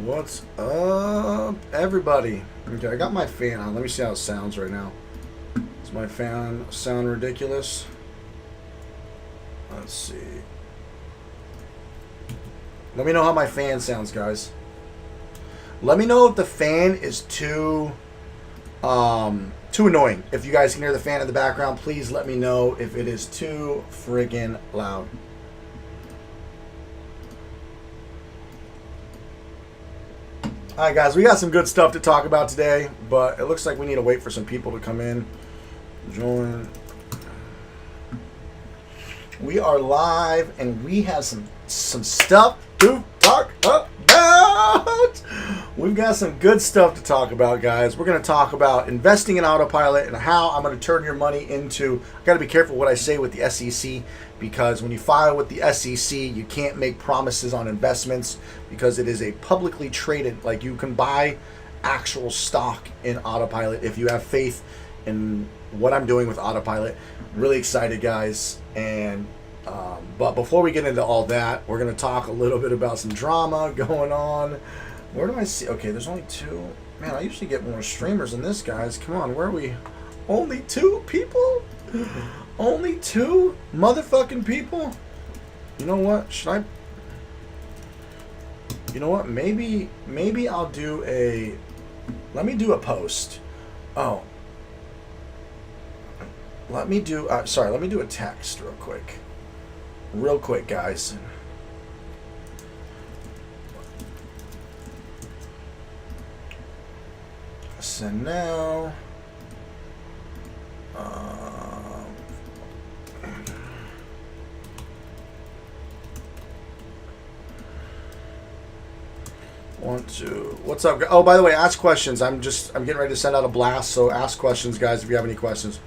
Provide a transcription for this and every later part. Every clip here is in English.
What's up, everybody? Okay, I got my fan on. Let me see how it sounds right now. Does my fan sound ridiculous? Let's see. Let me know how my fan sounds, guys. Let me know if the fan is too annoying. If you guys can hear the fan in the background, please let me know if it is too friggin' loud. All right, guys, we got some good stuff to talk about today, but it looks like we need to wait for some people to come in. Join. We are live, and we have some stuff to talk about. We've got some good stuff to talk about, guys. We're going to talk about investing in Autopilot and how I'm going to turn your money into... I've got to be careful what I say with the SEC, because when you file with the SEC, you can't make promises on investments because it is a publicly traded... Like, you can buy actual stock in Autopilot if you have faith in what I'm doing with Autopilot. Really excited, guys. And... but before we get into all that, we're going to talk a little bit about some drama going on. Where do I see? Okay, there's only two. Man, I usually get more streamers than this, guys. Come on, where are we? Only two people? Only two motherfucking people? You know what? Should I? You know what? Maybe I'll do a... Let me do a post. Oh. Let me do... sorry, let me do a text real quick. Real quick, guys. So now, what's up? Oh, by the way, ask questions. I'm getting ready to send out a blast, so ask questions, guys, if you have any questions.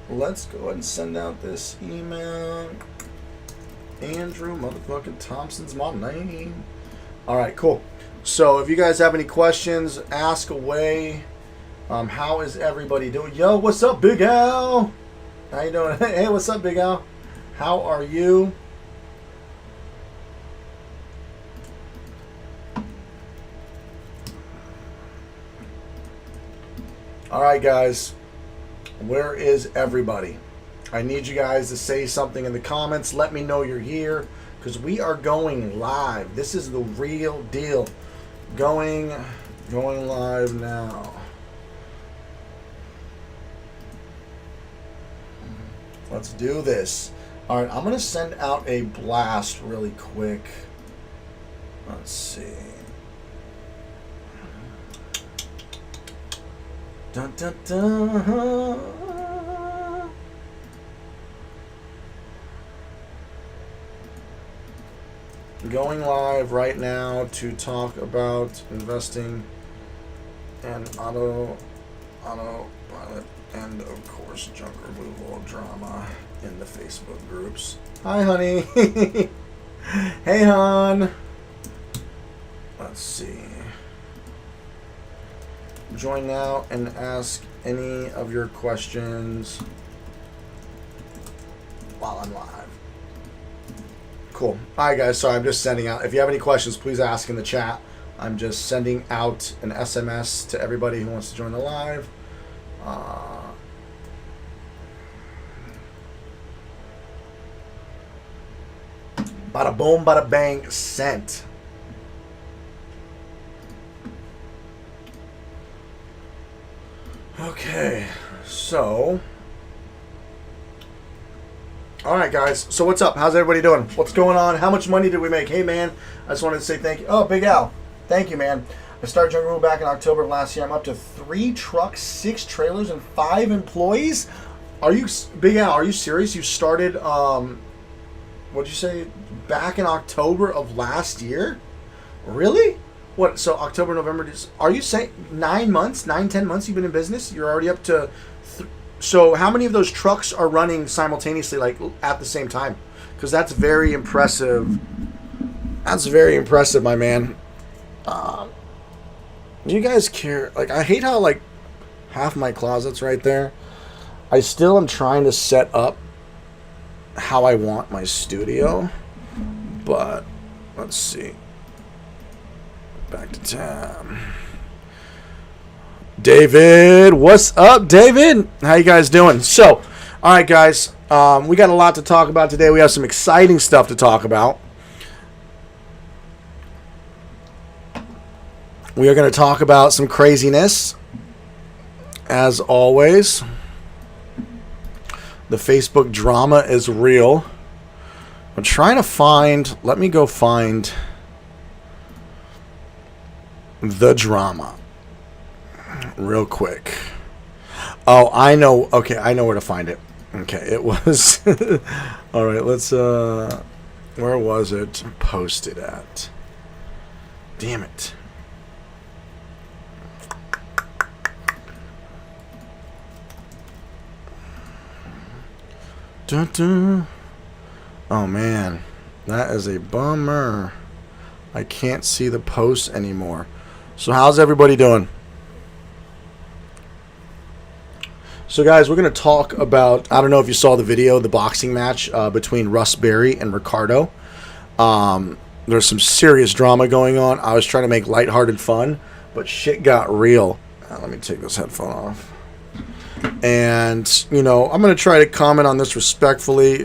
Let's go ahead and send out this email. Andrew motherfucking Thompson's my name. All right, cool. So if you guys have any questions, ask away. How is everybody doing? Yo, what's up, Big Al? How you doing? Hey, what's up, Big Al? How are you? All right, guys. Where is everybody? I need you guys to say something in the comments. Let me know you're here, because we are going live. This is the real deal. Going live now. Let's do this. All right, I'm going to send out a blast really quick. Let's see. Dun, dun, dun. Going live right now to talk about investing in Autopilot and, of course, junk removal drama in the Facebook groups. Hi, honey. Hey, hon. Let's see. Join now and ask any of your questions while I'm live. Cool. All right, guys. So I'm just sending out. If you have any questions, please ask in the chat. I'm just sending out an SMS to everybody who wants to join the live. Bada boom, bada bang, sent. Okay, so... Alright, guys, so what's up? How's everybody doing? What's going on? How much money did we make? Hey, man, I just wanted to say thank you. Oh, Big Al, thank you, man. I started Jungle Room back in October of last year. I'm up to 3 trucks, 6 trailers, and 5 employees. Are you, Big Al, are you serious? You started, what'd you say, back in October of last year? Really? What, so October, November, are you saying 9 months, 10 months you've been in business? You're already up to... So how many of those trucks are running simultaneously, like at the same time? Because that's very impressive. That's very impressive, my man. Do you guys care? Like, I hate how, like, half my closet's right there. I still am trying to set up how I want my studio. But let's see. Back to tab. David, what's up, David? How you guys doing? So, all right, guys, we got a lot to talk about today. We have some exciting stuff to talk about. We are going to talk about some craziness, as always. The Facebook drama is real. I'm trying to find, let me go find the drama real quick. Oh, I know. Okay, I know where to find it. Okay, it was. All right, let's, where was it posted at? Damn it. Dun, dun. Oh man, that is a bummer. I can't see the posts anymore. So how's everybody doing? So guys, we're going to talk about, I don't know if you saw the video, the boxing match between Russ Berry and Ricardo. There's some serious drama going on. I was trying to make lighthearted fun, but shit got real. Let me take this headphone off. And, you know, I'm going to try to comment on this respectfully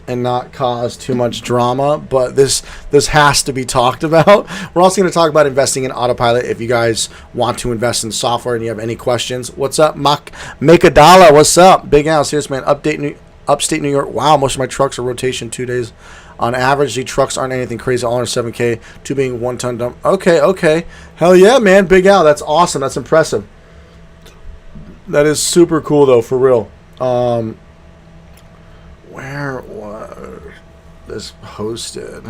and not cause too much drama, but this has to be talked about. We're also going to talk about investing in Autopilot. If you guys want to invest in software and you have any questions, what's up, Make a Dollar? What's up, Big Al? Serious man, upstate New York. Wow, most of my trucks are rotation 2 days on average. The trucks aren't anything crazy, all under 7K, 2 being 1 ton dump. Okay, hell yeah, man, Big Al, that's awesome, that's impressive. That is super cool though, for real. Where was this posted?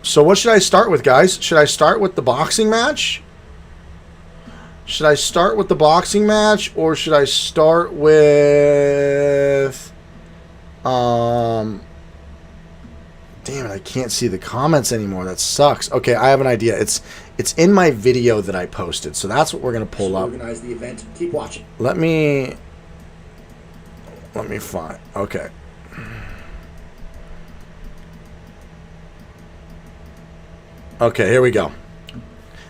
So what should I start with, guys? Should I start with the boxing match? Should I start with the boxing match, or should I start with damn it, I can't see the comments anymore. That sucks. Okay, I have an idea. It's in my video that I posted, so that's what we're gonna pull up. Organize the event. Keep watching. Let me find. Okay. Okay, here we go.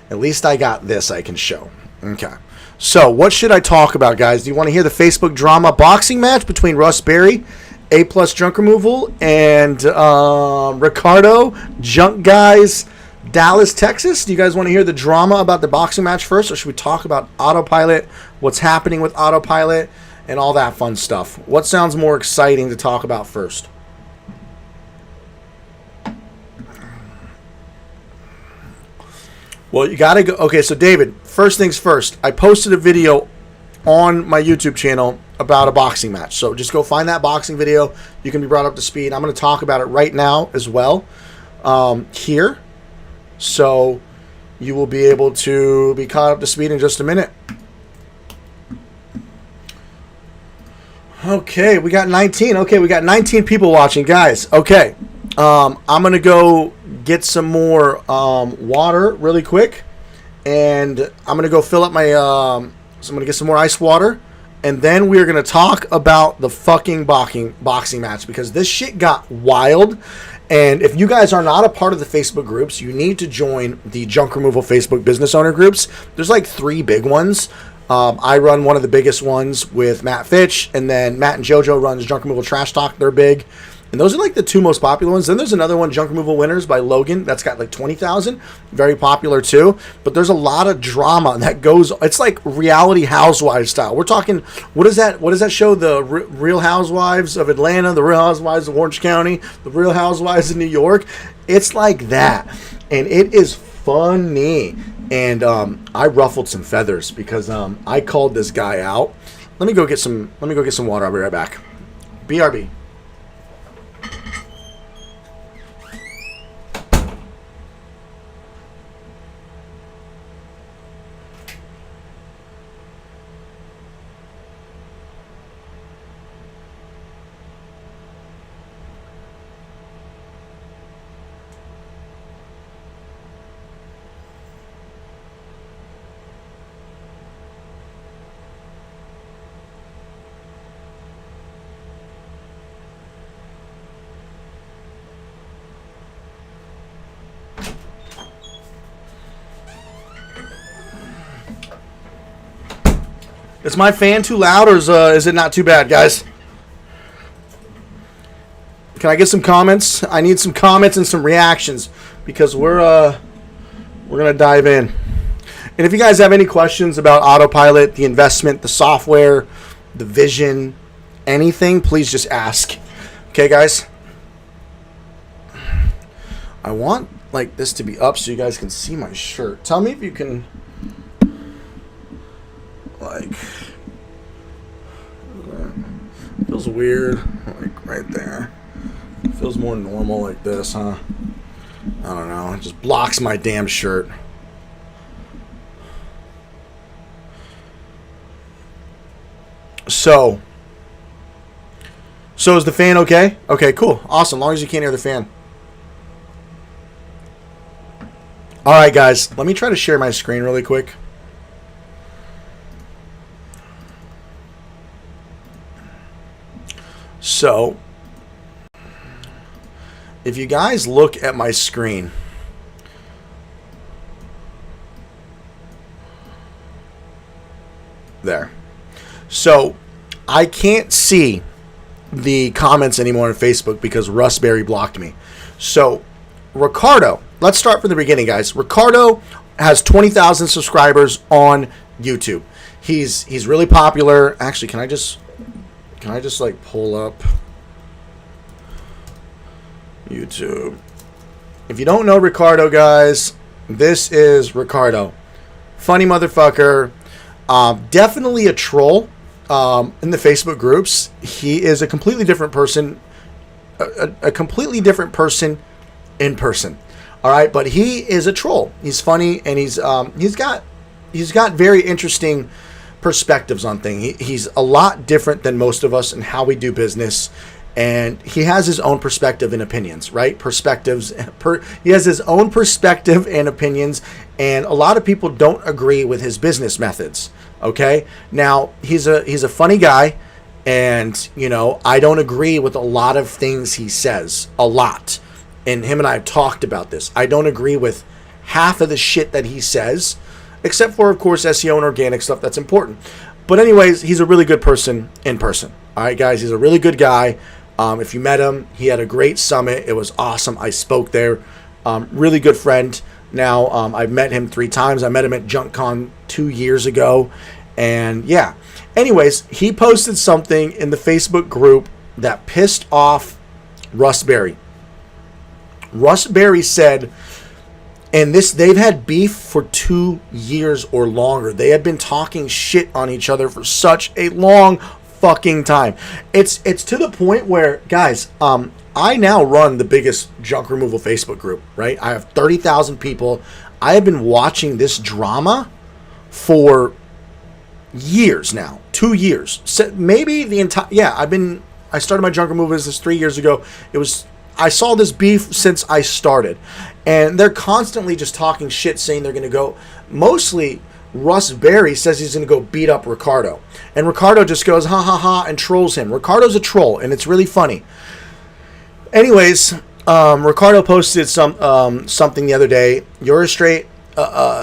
At least I got this I can show. Okay. So, what should I talk about, guys? Do you want to hear the Facebook drama boxing match between Russ Berry, A+ junk removal, and Ricardo, junk guys, Dallas, Texas? Do you guys want to hear the drama about the boxing match first, or should we talk about Autopilot, what's happening with Autopilot, and all that fun stuff? What sounds more exciting to talk about first? Well, you got to go. Okay, so David, first things first. I posted a video on my YouTube channel about a boxing match. So just go find that boxing video. You can be brought up to speed. I'm going to talk about it right now as well here. So you will be able to be caught up to speed in just a minute. Okay, we got 19. Okay, we got 19 people watching, guys. Okay, I'm going to go get some more water really quick. And I'm going to go fill up my... so I'm going to get some more ice water. And then we're going to talk about the fucking boxing match, because this shit got wild. And if you guys are not a part of the Facebook groups, you need to join the junk removal Facebook business owner groups. There's like 3 big ones. I run one of the biggest ones with Matt Fitch, and then Matt and JoJo runs Junk Removal Trash Talk. They're big. And those are like the 2 most popular ones. Then there's another one, Junk Removal Winners by Logan. That's got like 20,000. Very popular too. But there's a lot of drama that goes. It's like reality housewives style. We're talking, what is that show? The Real Housewives of Atlanta, the Real Housewives of Orange County, the Real Housewives of New York. It's like that. And it is funny. And I ruffled some feathers because I called this guy out. Let me go get some water. I'll be right back. BRB. Is my fan too loud, or is it not too bad, guys? Can I get some comments? I need some comments and some reactions because we're gonna dive in. And if you guys have any questions about Autopilot, the investment, the software, the vision, anything, please just ask. Okay, guys? I want like this to be up so you guys can see my shirt. Tell me if you can, like, feels weird, like right there. Feels more normal like this, huh? I don't know. It just blocks my damn shirt. So is the fan okay? Okay, cool. Awesome. As long as you can't hear the fan. All right, guys. Let me try to share my screen really quick. So, if you guys look at my screen, there. So, I can't see the comments anymore on Facebook because Russ Berry blocked me. So, Ricardo, let's start from the beginning, guys. Ricardo has 20,000 subscribers on YouTube. He's really popular. Actually, can I just like pull up YouTube? If you don't know Ricardo, guys, this is Ricardo. Funny motherfucker. Definitely a troll in the Facebook groups. He is a completely different person. A completely different person in person. All right, but he is a troll. He's funny, and he's got very interesting perspectives on things. He's a lot different than most of us in how we do business, and he has his own perspective and opinions, right? He has his own perspective and opinions, and a lot of people don't agree with his business methods. Okay, now he's a funny guy, and you know, I don't agree with a lot of things he says, a lot. And him and I have talked about this. I don't agree with half of the shit that he says, except for, of course, SEO and organic stuff. That's important. But anyways, he's a really good person in person. All right, guys, he's a really good guy. If you met him, he had a great summit. It was awesome. I spoke there. Really good friend. Now, I've met him 3 times. I met him at JunkCon 2 years ago. And yeah. Anyways, he posted something in the Facebook group that pissed off Russ Berry. Russ Berry said, and they've had beef for 2 years or longer. They had been talking shit on each other for such a long fucking time. It's to the point where, guys, I now run the biggest junk removal Facebook group, right? I have 30,000 people. I have been watching this drama for years now. 2 years. Maybe the entire, I started my junk removal business 3 years ago. I saw this beef since I started, and they're constantly just talking shit, saying they're going to go. Mostly, Russ Berry says he's going to go beat up Ricardo, and Ricardo just goes ha ha ha and trolls him. Ricardo's a troll, and it's really funny. Anyways, Ricardo posted something the other day. You're straight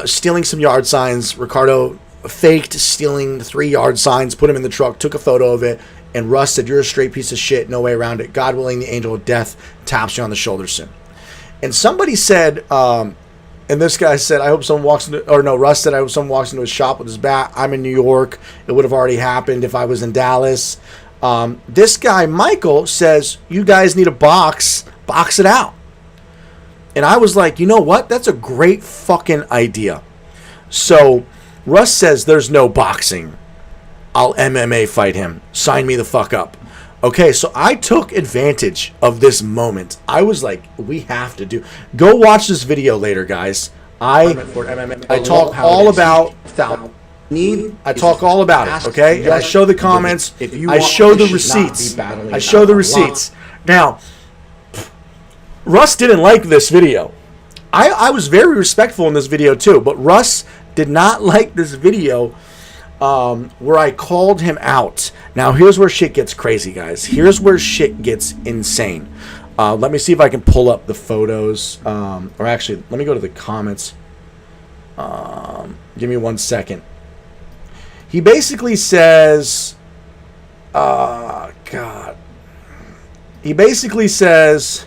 stealing some yard signs. Ricardo faked stealing the 3 yard signs, put them in the truck, took a photo of it. And Russ said, "You're a straight piece of shit. No way around it. God willing, the angel of death taps you on the shoulder soon." And somebody said, and this guy said, Russ said, "I hope someone walks into his shop with his bat. I'm in New York. It would have already happened if I was in Dallas." This guy, Michael, says, "You guys need a box it out." And I was like, you know what? That's a great fucking idea. So Russ says, "There's no boxing. I'll MMA fight him. Sign me the fuck up." Okay, so I took advantage of this moment. I was like, we have to do. Go watch this video later, guys. I talk all about it, okay? And I show the comments. I show the receipts. Now, Russ didn't like this video. I was very respectful in this video too, but Russ did not like this video where I called him out. Now, here's where shit gets crazy, guys. Here's where shit gets insane. Let me see if I can pull up the photos. Or actually, let me go to the comments. Give me 1 second. He basically says, God. He basically says,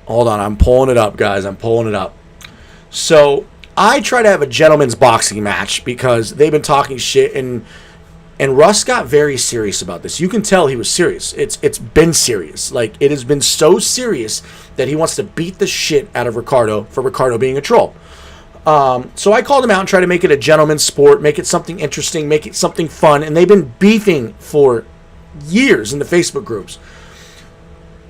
hold on, I'm pulling it up, guys. I'm pulling it up. So I try to have a gentleman's boxing match because they've been talking shit, and Russ got very serious about this. You can tell he was serious. It's been serious. Like, it has been so serious that he wants to beat the shit out of Ricardo for Ricardo being a troll. So I called him out and tried to make it a gentleman's sport, make it something interesting, make it something fun, and they've been beefing for years in the Facebook groups.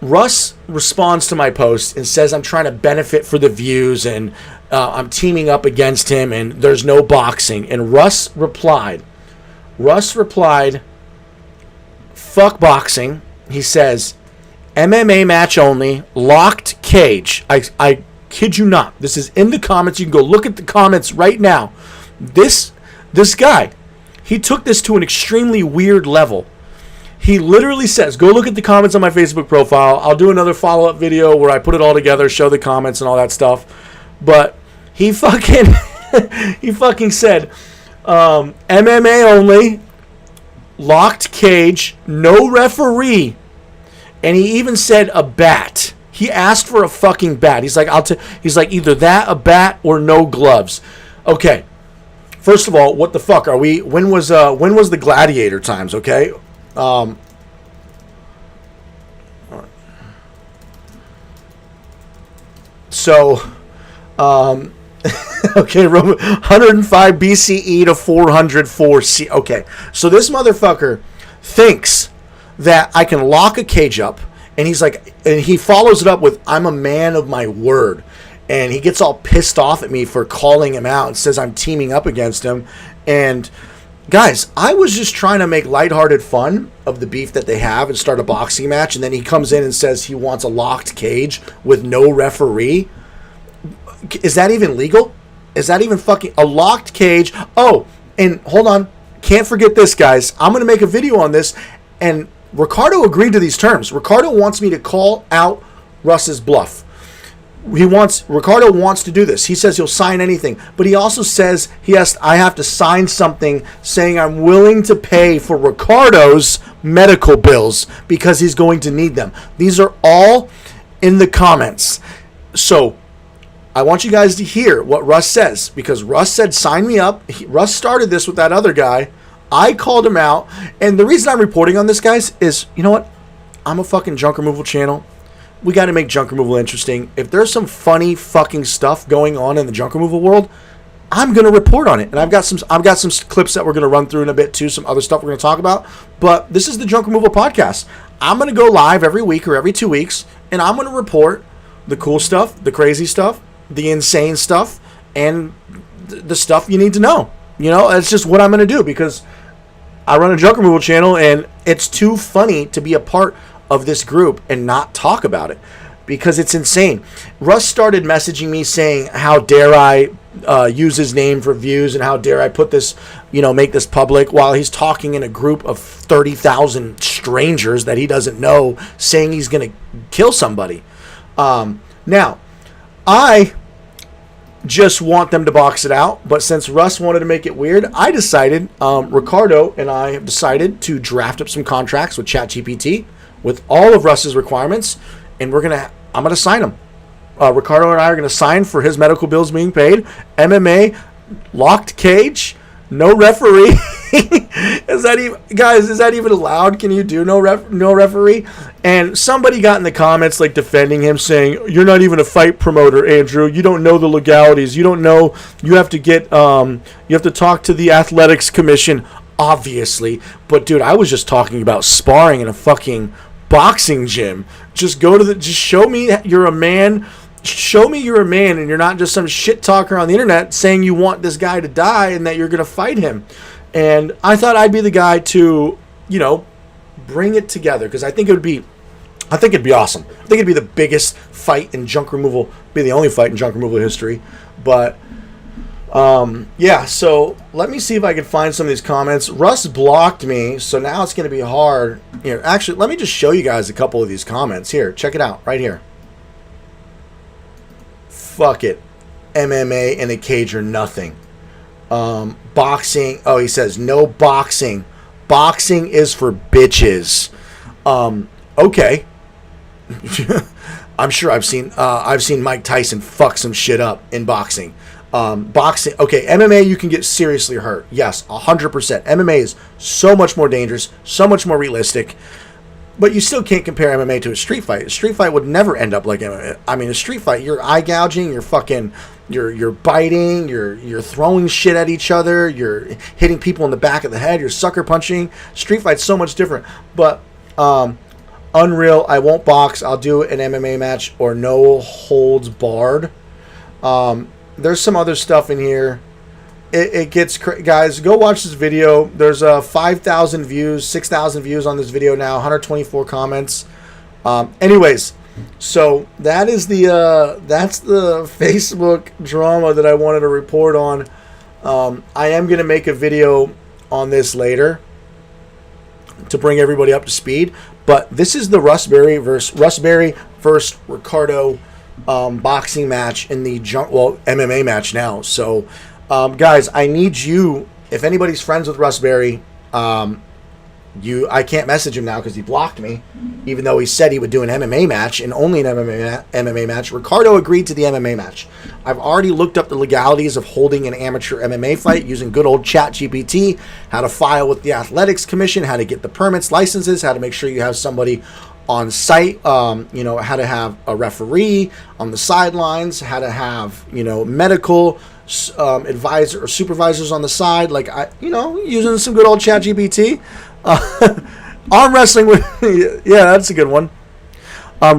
Russ responds to my post and says I'm trying to benefit for the views, and I'm teaming up against him, and there's no boxing. And Russ replied, fuck boxing. He says, MMA match only, locked cage. I kid you not. This is in the comments. You can go look at the comments right now. This guy, he took this to an extremely weird level. He literally says, go look at the comments on my Facebook profile. I'll do another follow-up video where I put it all together, show the comments and all that stuff. But he fucking said, MMA only, locked cage, no referee, and he even said a bat. He asked for a fucking bat. He's like, he's like, either that, a bat, or no gloves. Okay. First of all, what the fuck are we? When was the gladiator times? Okay. So, okay, 105 BCE to 404 C. Okay, so this motherfucker thinks that I can lock a cage up, and he's like, and he follows it up with, I'm a man of my word. And he gets all pissed off at me for calling him out and says I'm teaming up against him. And guys, I was just trying to make lighthearted fun of the beef that they have and start a boxing match, and then he comes in and says he wants a locked cage with no referee. Is that even legal? Is that even fucking a locked cage? Oh, and hold on. Can't forget this, guys. I'm going to make a video on this, and Ricardo agreed to these terms. Ricardo wants me to call out Russ's bluff. Ricardo wants to do this. He says he'll sign anything, but he also says I have to sign something saying I'm willing to pay for Ricardo's medical bills because he's going to need them. These are all in the comments. So I want you guys to hear what Russ says, because Russ said sign me up. Russ started this with that other guy. I called him out, and the reason I'm reporting on this, guys, is, you know what? I'm a fucking junk removal channel. We got to make junk removal interesting. If there's some funny fucking stuff going on in the junk removal world, I'm going to report on it. And I've got some clips that we're going to run through in a bit too, some other stuff we're going to talk about. But this is the Junk Removal Podcast. I'm going to go live every week or every 2 weeks, and I'm going to report the cool stuff, the crazy stuff, the insane stuff, and the stuff you need to know. You know, it's just what I'm going to do, because I run a junk removal channel, and it's too funny to be a part of this group and not talk about it, because it's insane. Russ started messaging me saying, how dare I use his name for views, and how dare I put this, make this public, while he's talking in a group of 30,000 strangers that he doesn't know, saying he's going to kill somebody. Now, I just want them to box it out, but since Russ wanted to make it weird, I decided, Ricardo and I have decided to draft up some contracts with ChatGPT with all of Russ's requirements, and I'm going to sign them. Ricardo and I are going to sign for his medical bills being paid, MMA, locked cage, no referee. Is that even allowed? Can you do no referee? And somebody got in the comments like defending him, saying, you're not even a fight promoter, Andrew. You don't know the legalities. You don't know. You have to talk to the athletics commission, obviously. But dude, I was just talking about sparring in a fucking boxing gym. Just show me you're a man. Show me you're a man, and you're not just some shit talker on the internet saying you want this guy to die and that you're going to fight him. And I thought I'd be the guy to, bring it together, because I think it'd be awesome. I think it'd be the biggest fight in junk removal, be the only fight in junk removal history. But yeah, so let me see if I can find some of these comments. Russ blocked me, so now it's going to be hard. Here, actually, let me just show you guys a couple of these comments. Here, check it out, right here. Fuck it. MMA and a cage or nothing. Boxing. Oh, he says no boxing. Boxing is for bitches. Okay. I'm sure I've seen Mike Tyson fuck some shit up in boxing. Boxing, okay, MMA you can get seriously hurt. Yes, 100%. MMA is so much more dangerous, so much more realistic. But you still can't compare MMA to a street fight. A street fight would never end up like MMA. I mean, a street fight, you're eye gouging, you're fucking, you're biting, you're throwing shit at each other, you're hitting people in the back of the head, you're sucker punching. Street fight's so much different. But unreal. I won't box. I'll do an MMA match or no holds barred. There's some other stuff in here. It gets guys. Go watch this video. There's 5,000 views, 6,000 views on this video now. 124 comments. Anyways, so that is that's the Facebook drama that I wanted to report on. I am gonna make a video on this later to bring everybody up to speed. But this is the Russ Berry versus Ricardo boxing match in the MMA match now. So. Guys, I need you, if anybody's friends with Russ Berry, I can't message him now because he blocked me, even though he said he would do an MMA match and only an MMA match. Ricardo agreed to the MMA match. I've already looked up the legalities of holding an amateur MMA fight using good old ChatGPT, how to file with the Athletics Commission, how to get the permits, licenses, how to make sure you have somebody on site, how to have a referee on the sidelines, how to have, medical advisor or supervisors on the side, using some good old ChatGPT. Arm wrestling with, yeah, that's a good one.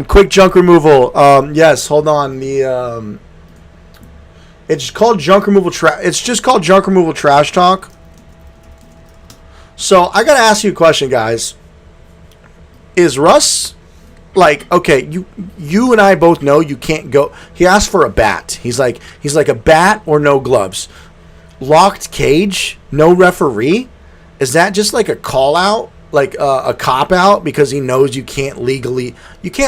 Quick junk removal. Yes, hold on. It's called junk removal. It's just called junk removal trash talk. So I gotta ask you a question, guys. Is Russ okay? You and I both know you can't go. He asked for a bat. He's like a bat or no gloves. Locked cage, no referee. Is that just like a call out, like a cop out because he knows you can't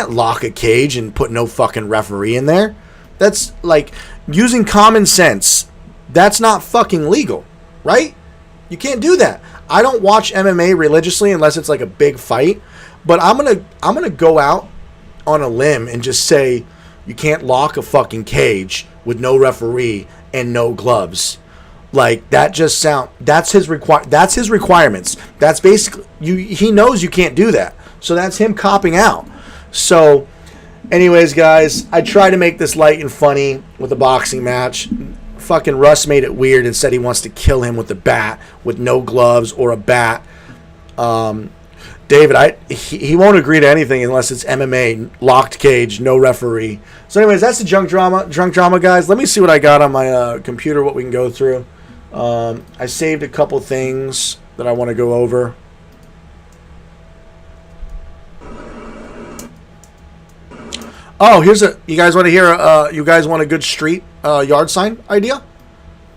lock a cage and put no fucking referee in there? That's like using common sense. That's not fucking legal, right? You can't do that. I don't watch MMA religiously unless it's like a big fight. But I'm gonna go out on a limb and just say you can't lock a fucking cage with no referee and no gloves. Like that just that's his requirements. That's basically he knows you can't do that. So that's him copping out. So anyways, guys, I try to make this light and funny with a boxing match. Fucking Russ made it weird and said he wants to kill him with a bat with no gloves or a bat. David, he won't agree to anything unless it's MMA, locked cage, no referee. So anyways, that's the drunk drama, guys. Let me see what I got on my computer, what we can go through. I saved a couple things that I want to go over. Oh, you guys want to hear, you guys want a good street yard sign idea?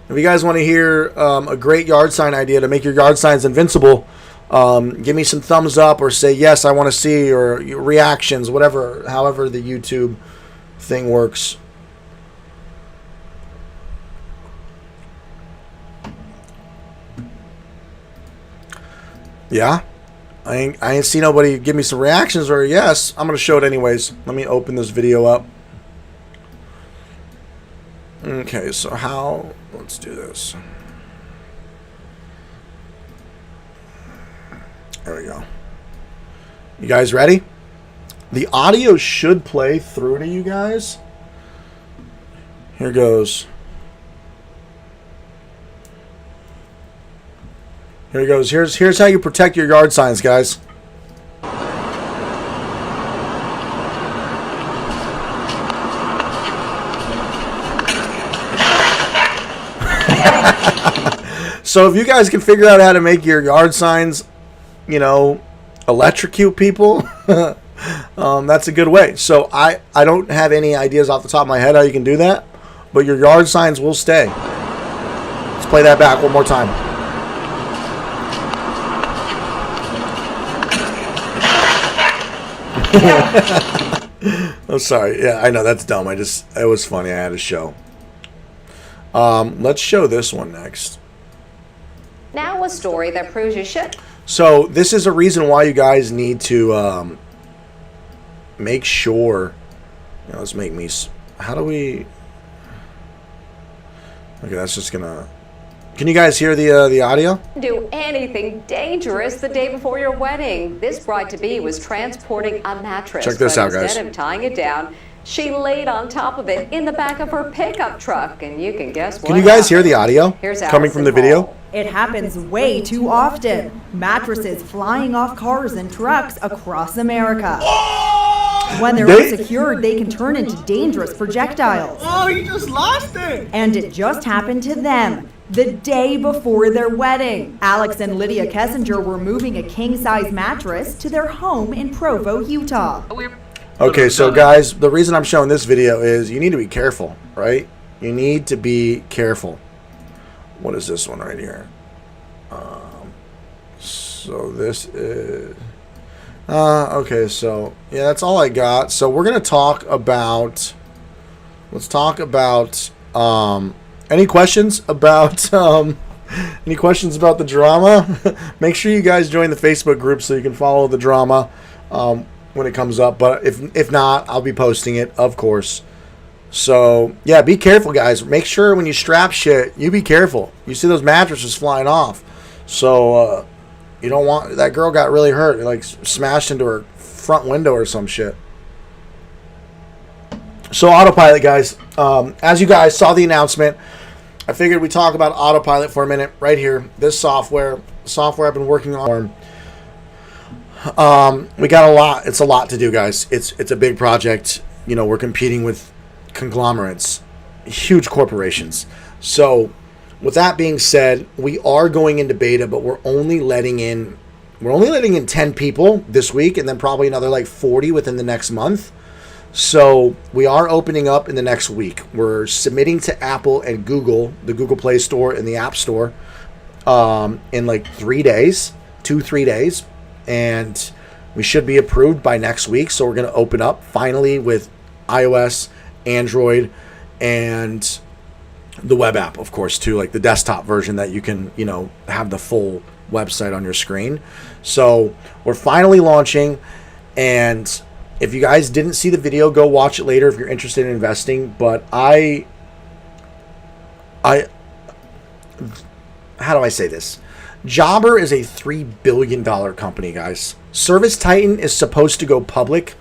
If you guys want to hear a great yard sign idea to make your yard signs invincible, give me some thumbs up or say yes, I want to see, or reactions, however the YouTube thing works. Yeah, I ain't see nobody give me some reactions or yes. I'm gonna show it anyways. Let me open this video up. Okay, so let's do this. There we go. You guys ready? The audio should play through to you guys. Here goes. Here goes. Here's how you protect your yard signs, guys. So if you guys can figure out how to make your yard signs, electrocute people, that's a good way. So I don't have any ideas off the top of my head how you can do that, but your yard signs will stay. Let's play that back one more time. I'm sorry. Yeah, I know that's dumb. It was funny. I had a show. Let's show this one next. Now a story that proves you should. So this is a reason why you guys need to make sure. Let's make me. How do we? Okay, that's just gonna. Can you guys hear the audio? Do anything dangerous the day before your wedding. This bride-to-be was transporting a mattress. Check this out, guys. Instead of tying it down, she laid on top of it in the back of her pickup truck, and you can guess what. Can you guys hear the audio Here's coming from the video? It happens way too often. Mattresses flying off cars and trucks across America. When they're unsecured, they can turn into dangerous projectiles. Oh, you just lost it! And it just happened to them the day before their wedding. Alex and Lydia Kessinger were moving a king-size mattress to their home in Provo, Utah. Okay, so guys, the reason I'm showing this video is you need to be careful, right? You need to be careful. What is this one right here? So this is... okay, so yeah, that's all I got. So we're gonna talk about. Let's talk about. Any questions about? Any questions about the drama? Make sure you guys join the Facebook group so you can follow the drama when it comes up. But if not, I'll be posting it, of course. So yeah, be careful, guys. Make sure when you strap shit, you be careful. You see those mattresses flying off, so. You don't want... That girl got really hurt. Like, smashed into her front window or some shit. So, Autopilot, guys. As you guys saw the announcement, I figured we'd talk about Autopilot for a minute. Right here. This software I've been working on. We got a lot. It's a lot to do, guys. It's a big project. You know, we're competing with conglomerates. Huge corporations. So... With that being said, we are going into beta, but we're only letting in 10 people this week, and then probably another like 40 within the next month. So we are opening up in the next week. We're submitting to Apple and Google, the Google Play Store and the App Store, in like 3 days, 2-3 days, and we should be approved by next week. So we're going to open up finally with iOS, Android, and the web app, of course, too, like the desktop version that you can, have the full website on your screen. So we're finally launching, and if you guys didn't see the video, go watch it later if you're interested in investing. But how do I say this? Jobber is a $3 billion company, guys. Service Titan is supposed to go public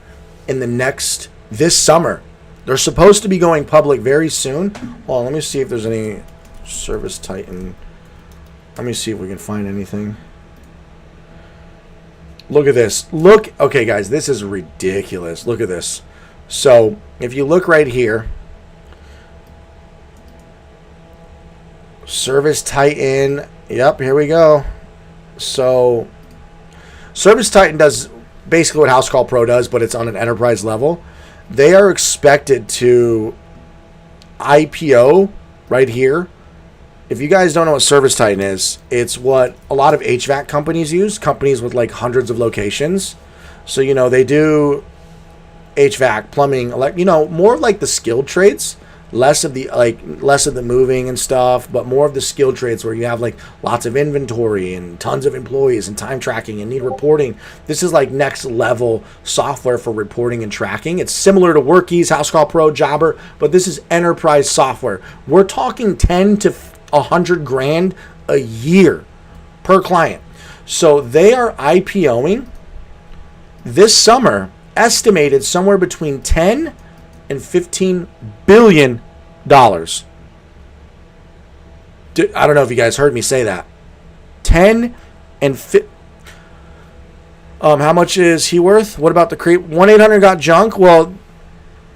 this summer. They're supposed to be going public very soon. Well, let me see if there's any Service Titan. Let me see if we can find anything. Look at this. Okay, guys, this is ridiculous. Look at this. So, if you look right here, Service Titan. Yep, here we go. So, Service Titan does basically what House Call Pro does, but it's on an enterprise level. They are expected to IPO right here. If you guys don't know what Service Titan is, it's what a lot of HVAC companies use, companies with like hundreds of locations. So, they do HVAC, plumbing, more like the skilled trades, less of the moving and stuff, but more of the skilled trades where you have like lots of inventory and tons of employees and time tracking and need reporting. This is like next level software for reporting and tracking. It's similar to Workies, House Call Pro, Jobber, but this is enterprise software. We're talking 10 to 100 grand a year per client. So they are IPOing this summer, estimated somewhere between 10 and $15 billion. I don't know if you guys heard me say that. 10 and how much is he worth? What about the creep? 1-800-GOT-JUNK? Well,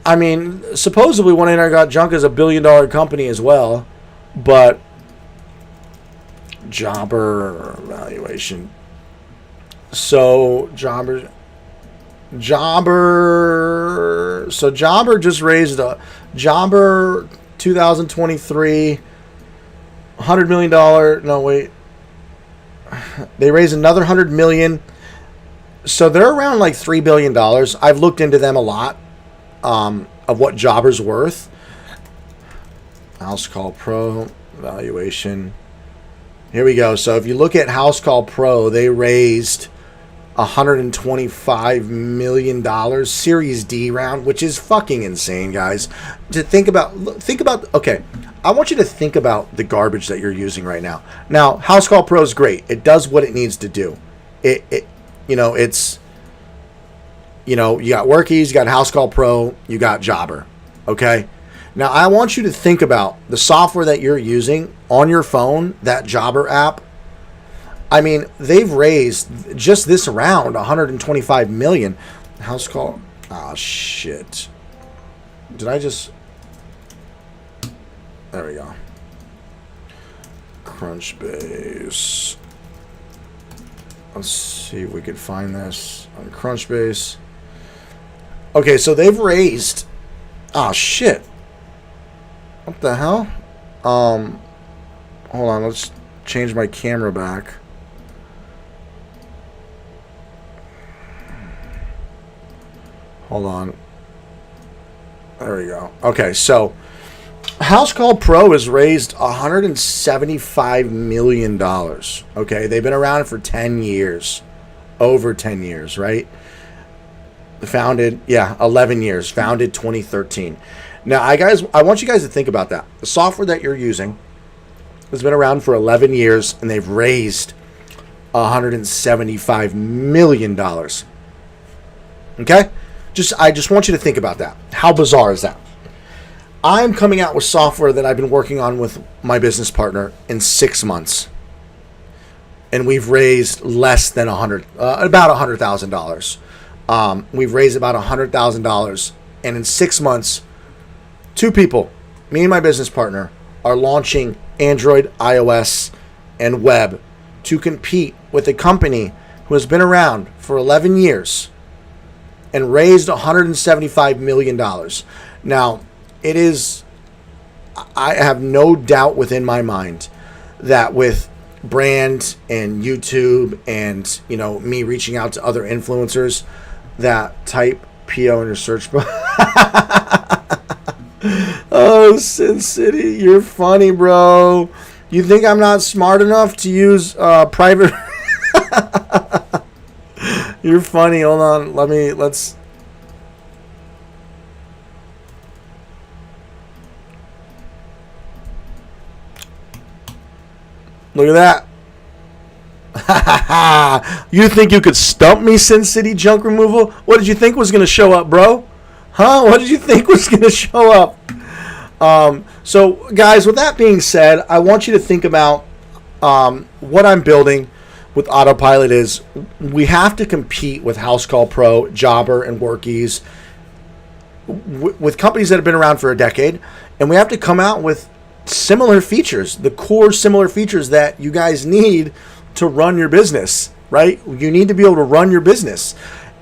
I mean, supposedly 1-800-GOT-JUNK is a $1 billion company as well, but Jobber valuation. So Jobber just raised Jobber 2023 $100 million. No, wait. They raised another 100 million. So they're around like $3 billion. I've looked into them a lot of what Jobber's worth. House Call Pro valuation. Here we go. So if you look at House Call Pro, they raised $125 million Series D round, which is fucking insane, guys. To think about, okay, I want you to think about the garbage that you're using right now. Now, House Call Pro is great. It does what it needs to do. You got Workies, you got House Call Pro, you got Jobber, okay? Now, I want you to think about the software that you're using on your phone, that Jobber app. I mean, they've raised just this round $125 million. House Call. Oh, shit. Did I just... There we go. Crunchbase. Let's see if we could find this on Crunchbase. Okay, so they've raised... Oh, shit. What the hell? Hold on, let's change my camera back. Hold on. There we go. Okay, so House Call Pro has raised $175 million. Okay, they've been around for 10 years. Over 10 years, right? Founded, 11 years. Founded 2013. Now, I want you guys to think about that. The software that you're using has been around for 11 years, and they've raised $175 million. Okay? I just want you to think about that. How bizarre is that? I'm coming out with software that I've been working on with my business partner in 6 months. And we've raised less than about $100,000. We've raised about $100,000. And in 6 months, 2 people, me and my business partner, are launching Android, iOS, and web to compete with a company who has been around for 11 years and raised $175 million. Now, I have no doubt within my mind that with brand and YouTube and, me reaching out to other influencers, that type PO in your search bar. Oh, Sin City, you're funny, bro. You think I'm not smart enough to use private... You're funny. Hold on. Let's... Look at that. You think you could stump me, Sin City Junk Removal? What did you think was going to show up, bro? Huh? What did you think was going to show up? So, guys, with that being said, I want you to think about what I'm building with Autopilot is we have to compete with House Call Pro, Jobber, and Workies with companies that have been around for a decade, and we have to come out with similar features, the core similar features that you guys need to run your business, right? You need to be able to run your business.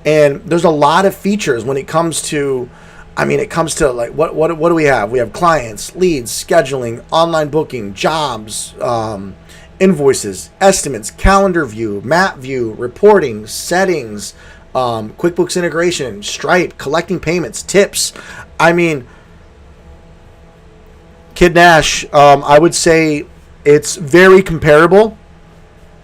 And there's a lot of features when it comes to, like, what do we have? We have clients, leads, scheduling, online booking, jobs, invoices, estimates, calendar view, map view, reporting, settings, QuickBooks integration, Stripe, collecting payments, tips. Kid Nash, I would say it's very comparable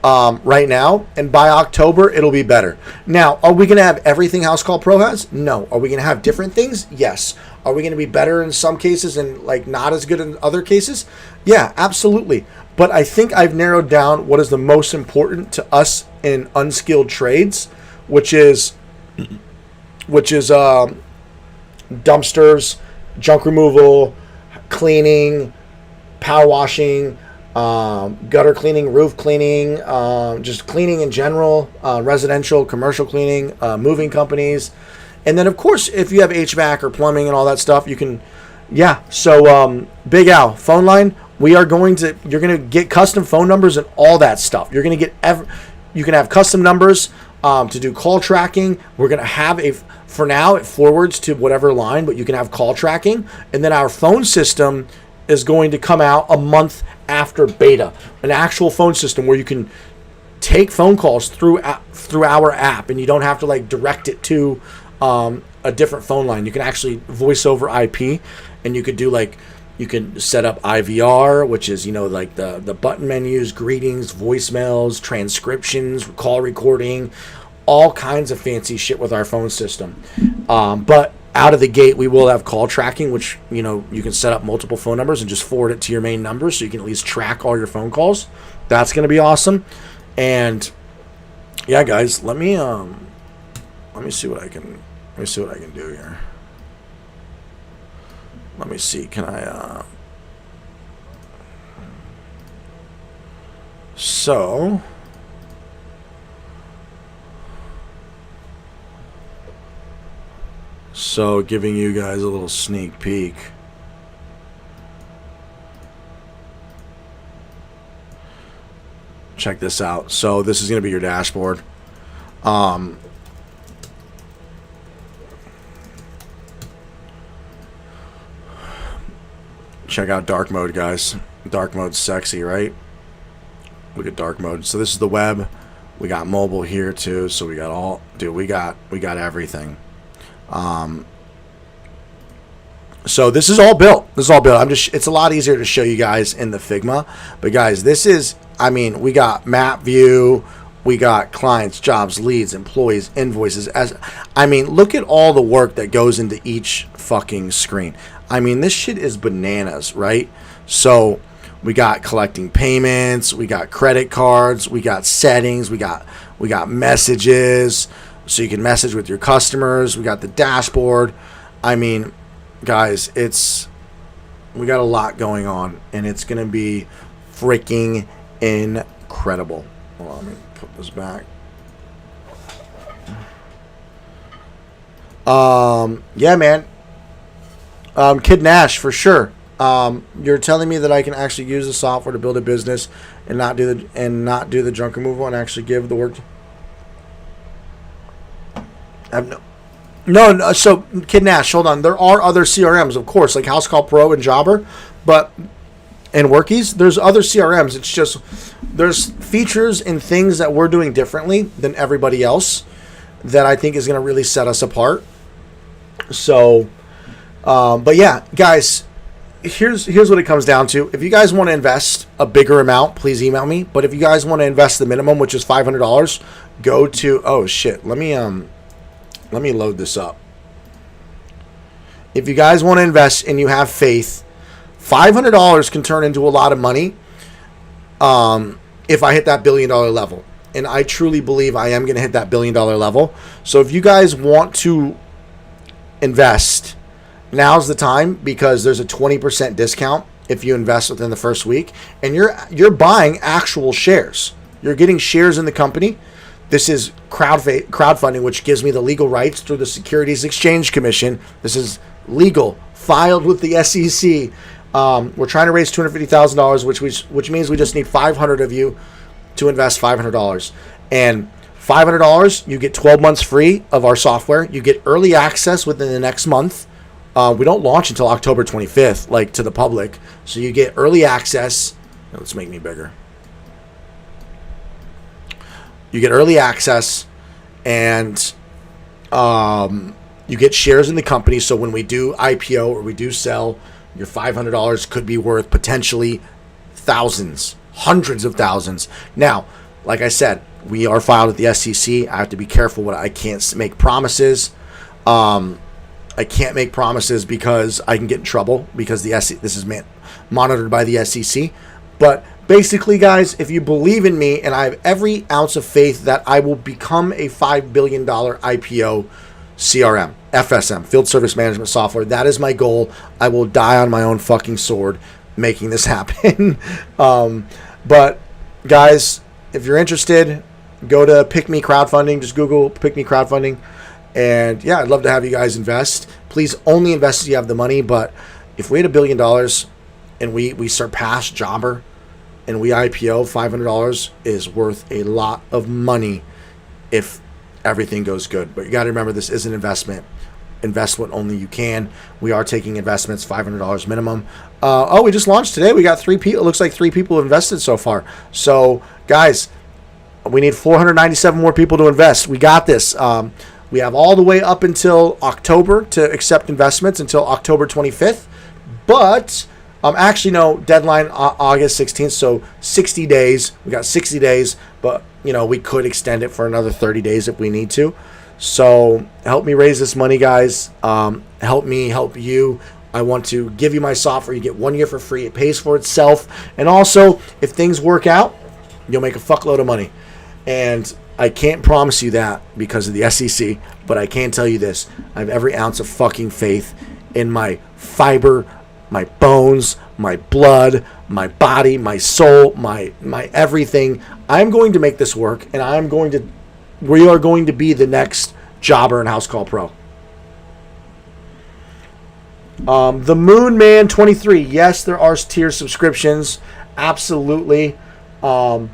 right now, and by October it'll be better. Now, are we going to have everything House Call Pro has? No. Are we going to have different things? Yes. Are we going to be better in some cases and like not as good in other cases? Yeah, absolutely. But I think I've narrowed down what is the most important to us in unskilled trades, which is dumpsters, junk removal, cleaning, power washing, gutter cleaning, roof cleaning, just cleaning in general, residential, commercial cleaning, moving companies. And then, of course, if you have HVAC or plumbing and all that stuff, you can, So, Big Al, phone line, you're going to get custom phone numbers and all that stuff. You're going to get, you can have custom numbers to do call tracking. We're going to have for now, it forwards to whatever line, but you can have call tracking. And then our phone system is going to come out a month after beta, an actual phone system where you can take phone calls through our app, and you don't have to like direct it to a different phone line. You can actually voice over IP, and you could do like You can set up IVR, which is, like the button menus, greetings, voicemails, transcriptions, call recording, all kinds of fancy shit with our phone system. But out of the gate, we will have call tracking, which, you can set up multiple phone numbers and just forward it to your main number so you can at least track all your phone calls. That's going to be awesome. And yeah, guys, let me see what I can do here. Let me see. Can I so giving you guys a little sneak peek. Check this out. So this is going to be your dashboard. Check out dark mode, guys. Dark mode's sexy, right? Look at dark mode. So this is the web. We got mobile here too. So we got all, dude, we got everything. So this is all built. It's a lot easier to show you guys in the Figma. But guys, this is, we got map view, we got clients, jobs, leads, employees, invoices. Look at all the work that goes into each fucking screen. This shit is bananas, right? So we got collecting payments, we got credit cards, we got settings, we got messages, so you can message with your customers. We got the dashboard. Guys, we got a lot going on, and it's gonna be freaking incredible. Hold on, let me put this back. Yeah, man. Kid Nash, for sure. You're telling me that I can actually use the software to build a business and not do the junk removal and actually give the work. No. So, Kid Nash, hold on. There are other CRMs, of course, like House Call Pro and Jobber, and Workies. There's other CRMs. It's just there's features and things that we're doing differently than everybody else that I think is going to really set us apart. So, but yeah, guys, here's what it comes down to. If you guys want to invest a bigger amount, please email me. But if you guys want to invest the minimum, which is $500, go to, oh shit, let me load this up. If you guys want to invest and you have faith, $500 can turn into a lot of money if I hit that $1 billion level. And I truly believe I am going to hit that $1 billion level. So if you guys want to invest, now's the time, because there's a 20% discount if you invest within the first week. And you're buying actual shares. You're getting shares in the company. This is crowdfunding, which gives me the legal rights through the Securities Exchange Commission. This is legal, filed with the SEC. We're trying to raise $250,000, which means we just need 500 of you to invest $500. And $500, you get 12 months free of our software. You get early access within the next month. We don't launch until October 25th, like to the public. So you get early access. Let's make me bigger. You get early access, and you get shares in the company. So when we do IPO or we do sell, your $500 could be worth potentially thousands, hundreds of thousands. Now, like I said, we are filed with the SEC. I have to be careful what I can't make promises. I can't make promises because I can get in trouble because this is monitored by the SEC. But basically, guys, if you believe in me, and I have every ounce of faith that I will become a $5 billion IPO CRM, FSM, Field Service Management Software, that is my goal. I will die on my own fucking sword making this happen. But, guys, if you're interested, go to Pick Me Crowdfunding. Just Google Pick Me Crowdfunding. And, yeah, I'd love to have you guys invest. Please only invest if you have the money. But if we hit $1 billion and we surpass Jobber, and we IPO, $500 is worth a lot of money if everything goes good. But you got to remember, this is an investment. Invest what only you can. We are taking investments, $500 minimum. We just launched today. We got 3 people. It looks like 3 people have invested so far. So, guys, we need 497 more people to invest. We got this. We have all the way up until October to accept investments, until October 25th. But Actually, no, deadline August 16th, so 60 days. We got 60 days, but, we could extend it for another 30 days if we need to. So help me raise this money, guys. Help me help you. I want to give you my software. You get 1 year for free. It pays for itself. And also, if things work out, you'll make a fuckload of money. And I can't promise you that because of the SEC, but I can tell you this. I have every ounce of fucking faith in my fiber, my bones, my blood, my body, my soul, my everything. I'm going to make this work, and we are going to be the next Jobber and House Call Pro. The Moon Man 23. Yes, there are tier subscriptions. Absolutely. 100%.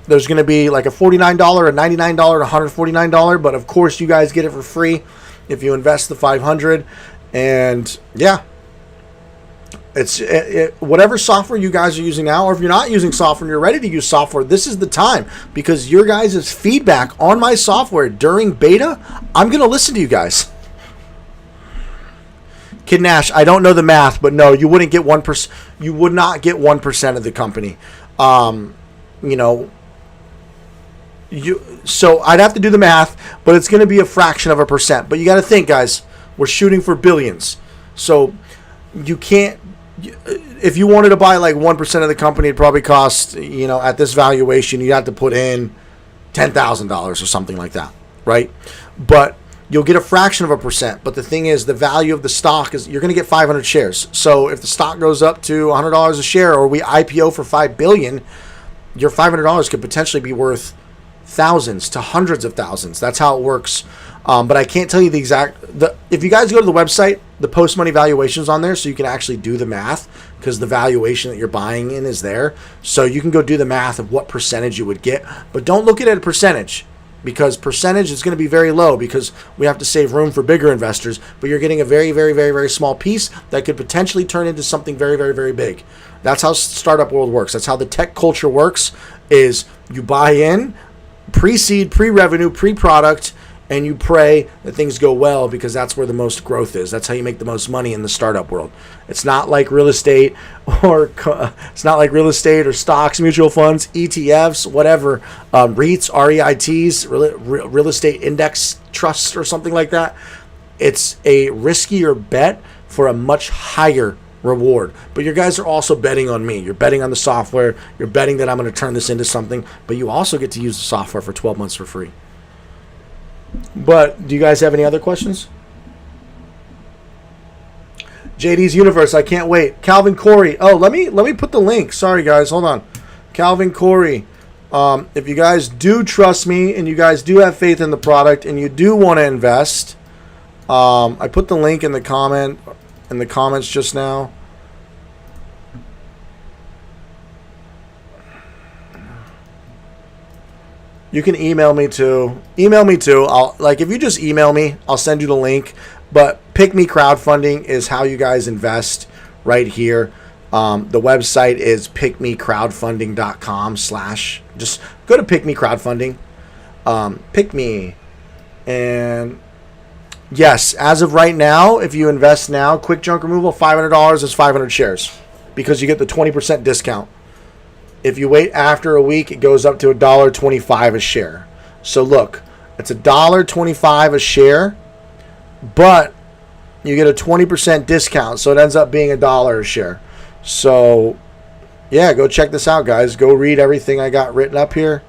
There's going to be like a $49, a $99, a $149, but of course you guys get it for free if you invest the $500. And yeah, it's whatever software you guys are using now, or if you're not using software and you're ready to use software, this is the time, because your guys' feedback on my software during beta, I'm going to listen to you guys. Kid Nash, I don't know the math, but no, you wouldn't get 1%. You would not get 1% of the company. So I'd have to do the math, but it's going to be a fraction of a percent. But you got to think, guys, we're shooting for billions. So you can't, if you wanted to buy like 1% of the company, it'd probably cost, at this valuation, you'd have to put in $10,000 or something like that, right? But you'll get a fraction of a percent. But the thing is, the value of the stock is, you're going to get 500 shares. So if the stock goes up to $100 a share, or we IPO for $5 billion, your $500 could potentially be worth thousands to hundreds of thousands. That's how it works. But I can't tell you the exact. If you guys go to the website, the post-money valuation's on there, so you can actually do the math, because the valuation that you're buying in is there. So you can go do the math of what percentage you would get. But don't look at it at a percentage, because percentage is going to be very low, because we have to save room for bigger investors. But you're getting a very, very, very, very small piece that could potentially turn into something very, very, very big. That's how startup world works. That's how the tech culture works, is you buy in, pre-seed, pre-revenue, pre-product, and you pray that things go well, because that's where the most growth is. That's how you make the most money in the startup world. It's not like real estate or stocks, mutual funds, ETFs, whatever, REITs, REITs, real estate index trusts or something like that. It's a riskier bet for a much higher reward. But your guys are also betting on me. You're betting on the software. You're betting that I'm going to turn this into something. But you also get to use the software for 12 months for free. But do you guys have any other questions? JD's Universe, I can't wait. Calvin Corey. Oh, let me put the link. Sorry guys, hold on. Calvin Corey. If you guys do trust me and you guys do have faith in the product and you do want to invest, I put the link in the comments just now. You can email me too. If you just email me, I'll send you the link. But Pick Me Crowdfunding is how you guys invest right here. The website is pickmecrowdfunding.com/ just go to Pick Me Crowdfunding. Pick Me. And yes, as of right now, if you invest now, quick junk removal, $500 is 500 shares, because you get the 20% discount. If you wait after a week, it goes up to $1.25 a share. So look, it's $1.25 a share, but you get a 20% discount, so it ends up being $1 a share. So yeah, go check this out, guys. Go read everything I got written up here,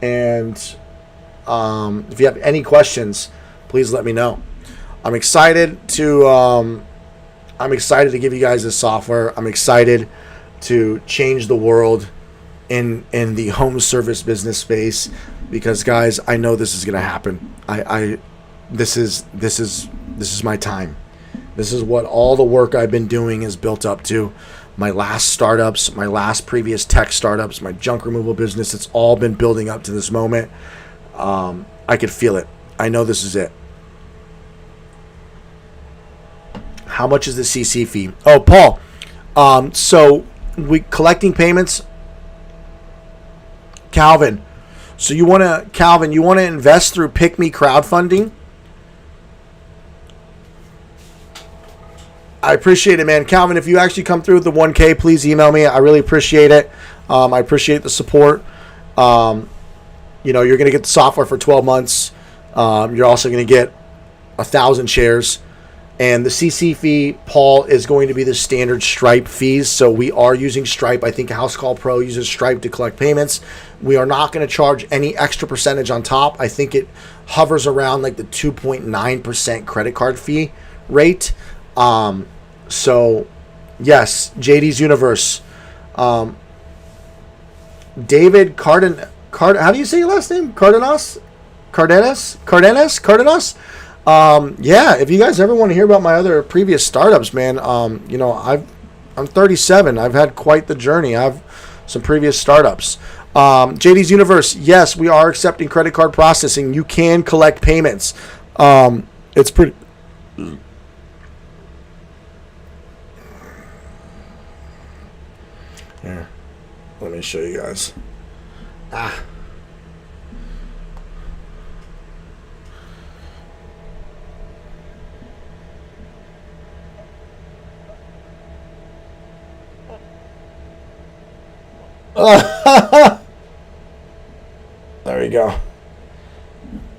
and if you have any questions, please let me know. I'm excited to give you guys this software. I'm excited to change the world in the home service business space, because guys, I know this is going to happen. This is my time. This is what all the work I've been doing is built up to. My last startups, my last previous tech startups, my junk removal business, it's all been building up to this moment. I could feel it. I know this is it. How much is the CC fee? Oh, Paul. So we collecting payments. Calvin. So you want to invest through Pick Me Crowdfunding? I appreciate it, man. Calvin, if you actually come through with the 1K, please email me. I really appreciate it. I appreciate the support. You're going to get the software for 12 months. You're also going to get 1,000 shares. And the CC fee, Paul, is going to be the standard Stripe fees. So we are using Stripe. I think House Call Pro uses Stripe to collect payments. We are not going to charge any extra percentage on top. I think it hovers around like the 2.9% credit card fee rate. So, yes, JD's Universe. David how do you say your last name? Cardenas? Yeah, if you guys ever want to hear about my other previous startups, man, I'm 37. I've had quite the journey. I have some previous startups. JD's Universe, yes, we are accepting credit card processing. You can collect payments. It's pretty... Here, let me show you guys. There we go.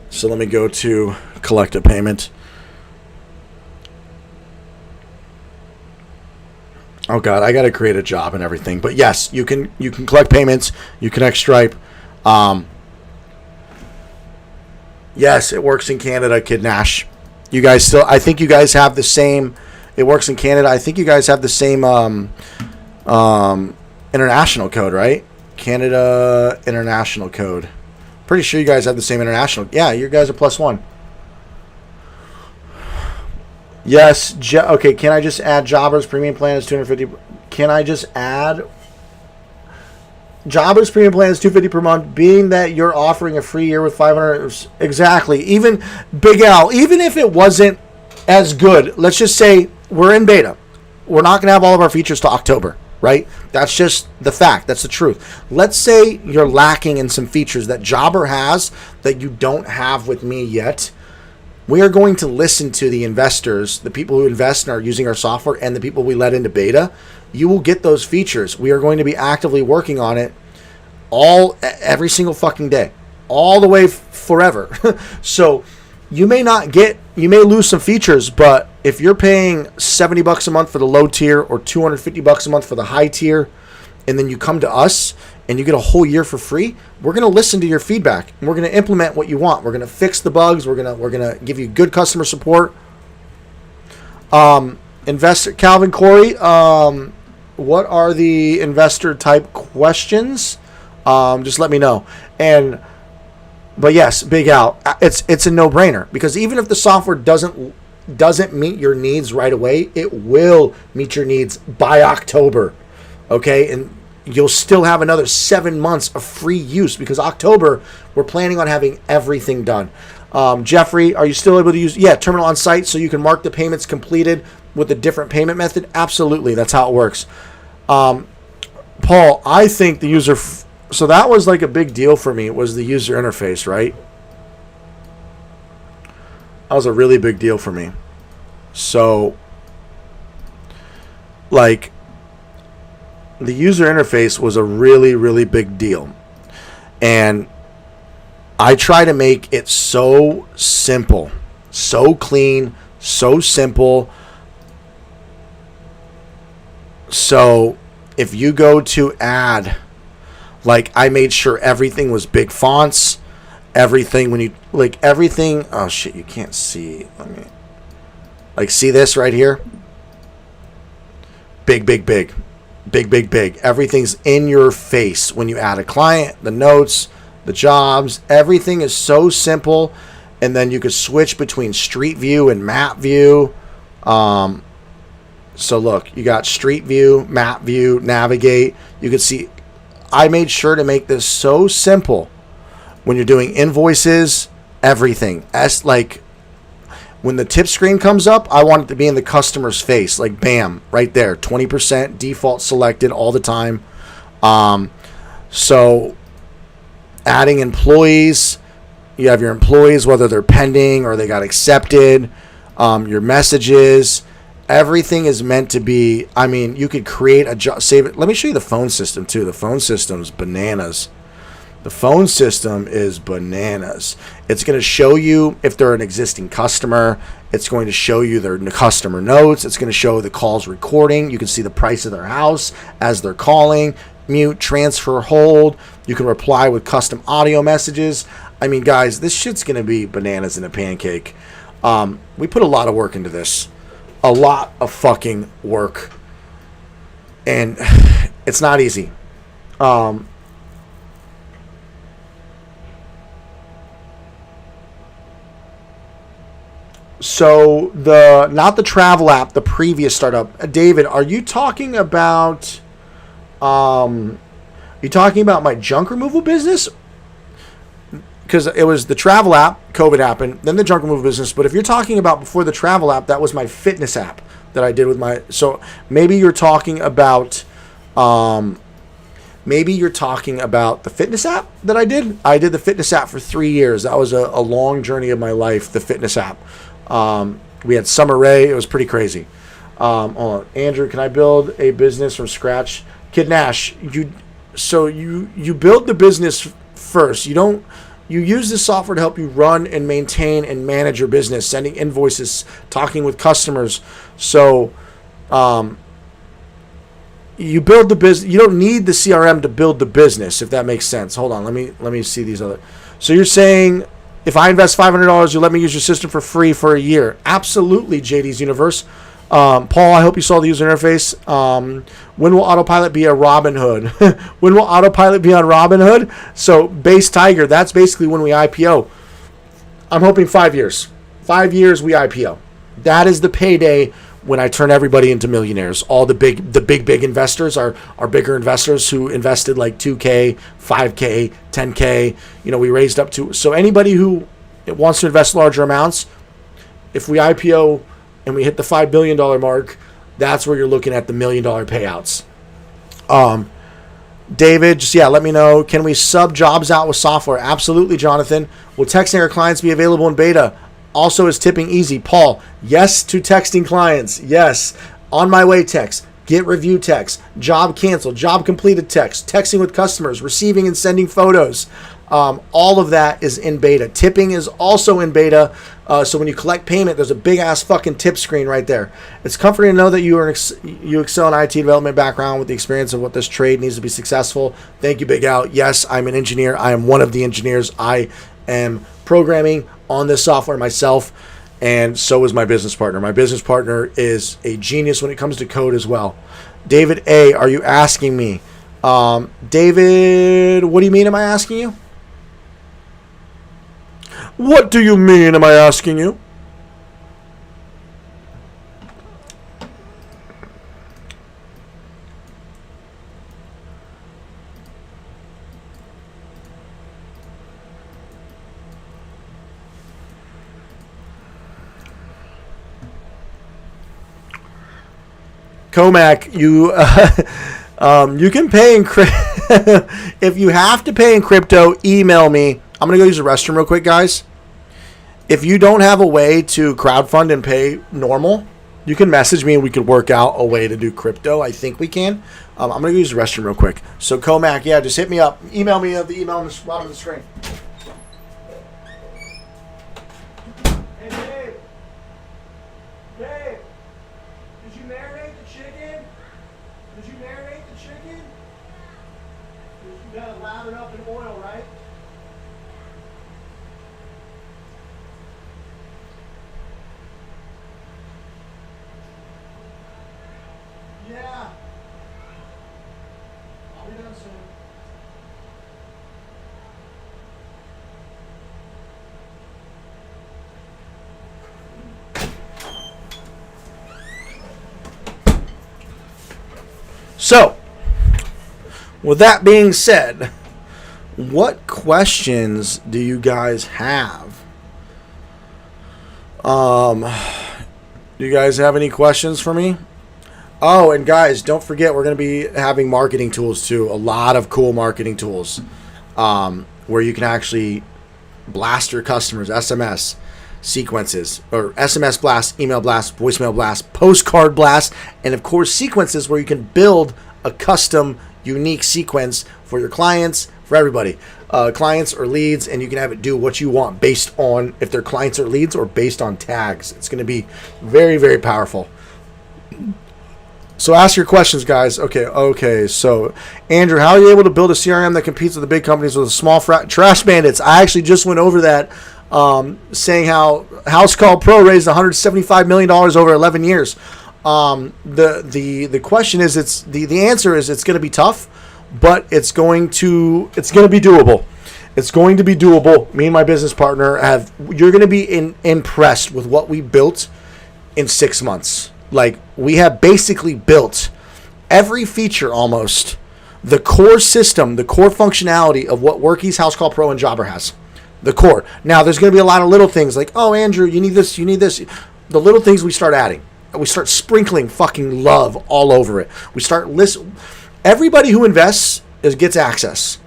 So let me go to collect a payment. Oh God, I got to create a job and everything. But yes, you can collect payments. You connect Stripe. Yes, it works in Canada, Kid Nash. You guys still? I think you guys have the same. It works in Canada. I think you guys have the same international code, right? Canada international code. Pretty sure you guys have the same international. Yeah, you guys are +1. Yes. Okay, can I just add Jobbers premium plan is $250? Can I just add Jobbers premium plan is $250 per month, being that you're offering a free year with 500? Exactly. Even Big Al, even if it wasn't as good, let's just say we're in beta. We're not going to have all of our features to October, right? That's just the fact. That's the truth. Let's say you're lacking in some features that Jobber has that you don't have with me yet. We are going to listen to the investors, the people who invest and are using our software, and the people we let into beta. You will get those features. We are going to be actively working on it every single fucking day, all the way forever. So you may lose some features, but if you're paying $70 a month for the low tier or $250 a month for the high tier, and then you come to us and you get a whole year for free, we're going to listen to your feedback and we're going to implement what you want. We're going to fix the bugs. We're going to give you good customer support. Investor Calvin Corey, what are the investor type questions? Just let me know. But yes, Big Al, it's a no-brainer, because even if the software doesn't meet your needs right away, it will meet your needs by October. Okay, and you'll still have another 7 months of free use, because October we're planning on having everything done. Jeffrey, are you still able to use terminal on site so you can mark the payments completed with a different payment method? Absolutely, that's how it works. Paul, I think the user. So that was like a big deal for me. It was the user interface, right? That was a really big deal for me. So, like, the user interface was a really, really big deal. And I try to make it so simple, so clean, so simple. So if you go to add, like, I made sure everything was big fonts. Everything, when you, like, everything. Oh shit, you can't see. Let me, like, see this right here? Big, big, big. Big, big, big. Everything's in your face when you add a client, the notes, the jobs. Everything is so simple. And then you could switch between Street View and Map View. So look, you got Street View, Map View, Navigate. You can see, I made sure to make this so simple when you're doing invoices, everything. Like, when the tip screen comes up, I want it to be in the customer's face. Like, bam, right there. 20% default selected all the time. So adding employees, you have your employees, whether they're pending or they got accepted, your messages, Everything is meant to be. I mean, you could create a job, save it. Let me show you the phone system too. The phone system's bananas. The phone system is bananas. It's going to show you if they're an existing customer. It's going to show you their customer notes. It's going to show the calls recording. You can see the price of their house as they're calling. Mute, transfer, hold. You can reply with custom audio messages. I mean, guys, this shit's going to be bananas in a pancake. We put a lot of work into this. A lot of fucking work. And it's not easy. So not the travel app, the previous startup. David, are you talking about my junk removal business? Because it was the travel app, COVID happened, then the junk removal business. But if you're talking about before the travel app, that was my fitness app that I did with my. So maybe you're talking about the fitness app that I did. I did the fitness app for 3 years. That was a long journey of my life. The fitness app. We had Summer Rae. It was pretty crazy. Hold on. Andrew, can I build a business from scratch? Kid Nash, you build the business first. You use this software to help you run and maintain and manage your business, sending invoices, talking with customers. So, you build the business. You don't need the CRM to build the business, if that makes sense. Hold on. Let me see these other. So you're saying, if I invest $500, you'll let me use your system for free for a year? Absolutely, JD's Universe. Paul, I hope you saw the user interface. When will Autopilot be a Robinhood? When will Autopilot be on Robinhood? So Base Tiger, that's basically when we IPO. I'm hoping 5 years. 5 years we IPO. That is the payday when I turn everybody into millionaires. All the big investors are bigger investors who invested like 2K, 5K, 10K. We raised up to. So anybody who wants to invest larger amounts, if we IPO and we hit the $5 billion mark, that's where you're looking at the $1 million payouts. David, just let me know. Can we sub jobs out with software? Absolutely, Jonathan. Will texting our clients be available in beta? Also, is tipping easy? Paul, yes to texting clients. Yes. On my way text. Get review text. Job canceled. Job completed text. Texting with customers. Receiving and sending photos. All of that is in beta. Tipping is also in beta. So when you collect payment, there's a big ass fucking tip screen right there. It's comforting to know that you excel in IT development background with the experience of what this trade needs to be successful. Thank you, Big Al. Yes, I'm an engineer. I am one of the engineers. I am programming on this software myself, and so is my business partner. My business partner is a genius when it comes to code as well. David A., are you asking me? David, what do you mean am I asking you? What do you mean am I asking you? Comac, you can pay in if you have to pay in crypto, email me. I'm going to go use the restroom real quick, guys. If you don't have a way to crowdfund and pay normal, you can message me and we could work out a way to do crypto. I think we can. I'm going to go use the restroom real quick. So Comac, just hit me up. Email me at the email on the bottom of the screen. Hey, Dave. Dave, did you marinate the chicken? You got it lathered up in oil, right? Yeah. I'll be done soon. So, with that being said, what questions do you guys have? Do you guys have any questions for me? Oh, and guys, don't forget we're going to be having marketing tools too. A lot of cool marketing tools where you can actually blast your customers, SMS, sequences, or SMS blast, email blast, voicemail blast, postcard blast, and of course sequences where you can build a custom unique sequence for your clients, for everybody, clients or leads, and you can have it do what you want based on if they're clients or leads or based on tags. It's going to be very, very powerful. So ask your questions, guys. Okay. So, Andrew, how are you able to build a CRM that competes with the big companies with a small Trash Bandits? I actually just went over that, saying how House Call Pro raised $175 million over 11 years. The question is, the answer is it's going to be tough, but it's going to be doable. It's going to be doable. Me and my business partner you're going to be impressed with what we built in 6 months. Like, we have basically built every feature almost, the core system, the core functionality of what Workies, House Call Pro, and Jobber has. The core. Now, there's going to be a lot of little things like, oh, Andrew, you need this, you need this. The little things we start adding. We start sprinkling fucking love all over it. We start everybody who invests gets access.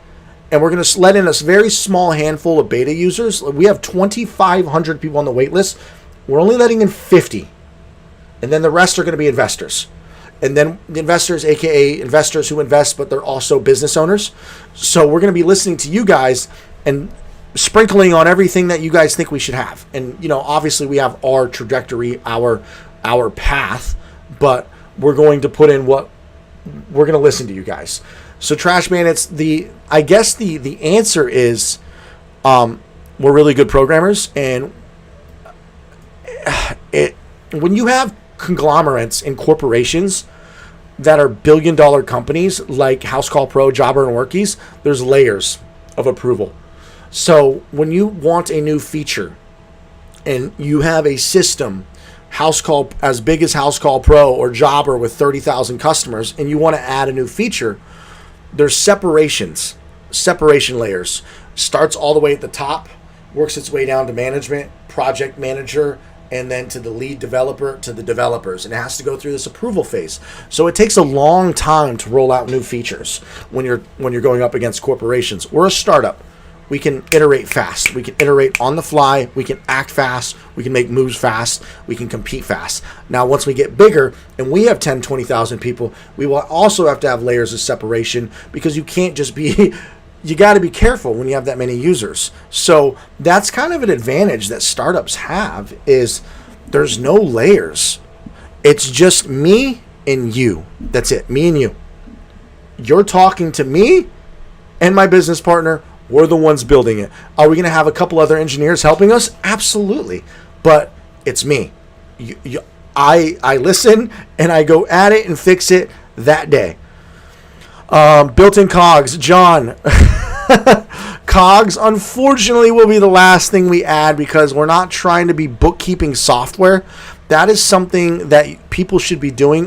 And we're going to let in a very small handful of beta users. We have 2,500 people on the wait list. We're only letting in 50. And then the rest are going to be investors. And then the investors, aka investors who invest, but they're also business owners. So we're going to be listening to you guys and sprinkling on everything that you guys think we should have. And, obviously we have our trajectory, our path, but we're going to put in what we're going to listen to you guys. So Trash Bandits, I guess the answer is, we're really good programmers, and when you have conglomerates and corporations that are billion-dollar companies like House Call Pro, Jobber, and Workies, there's layers of approval. So when you want a new feature and you have a system, House Call as big as House Call Pro or Jobber with 30,000 customers, and you want to add a new feature, there's separation layers. Starts all the way at the top, works its way down to management, project manager, and then to the lead developer, to the developers. And it has to go through this approval phase. So it takes a long time to roll out new features when you're going up against corporations. We're a startup. We can iterate fast. We can iterate on the fly. We can act fast. We can make moves fast. We can compete fast. Now, once we get bigger and we have 10, 20,000 people, we will also have to have layers of separation, because you can't just be... You got to be careful when you have that many users. So that's kind of an advantage that startups have, is there's no layers. It's just me and you. That's it. Me and you. You're talking to me and my business partner. We're the ones building it. Are we going to have a couple other engineers helping us? Absolutely. But it's me. I listen and I go at it and fix it that day. Built-in cogs, John. Cogs, unfortunately, will be the last thing we add, because we're not trying to be bookkeeping software. That is something that people should be doing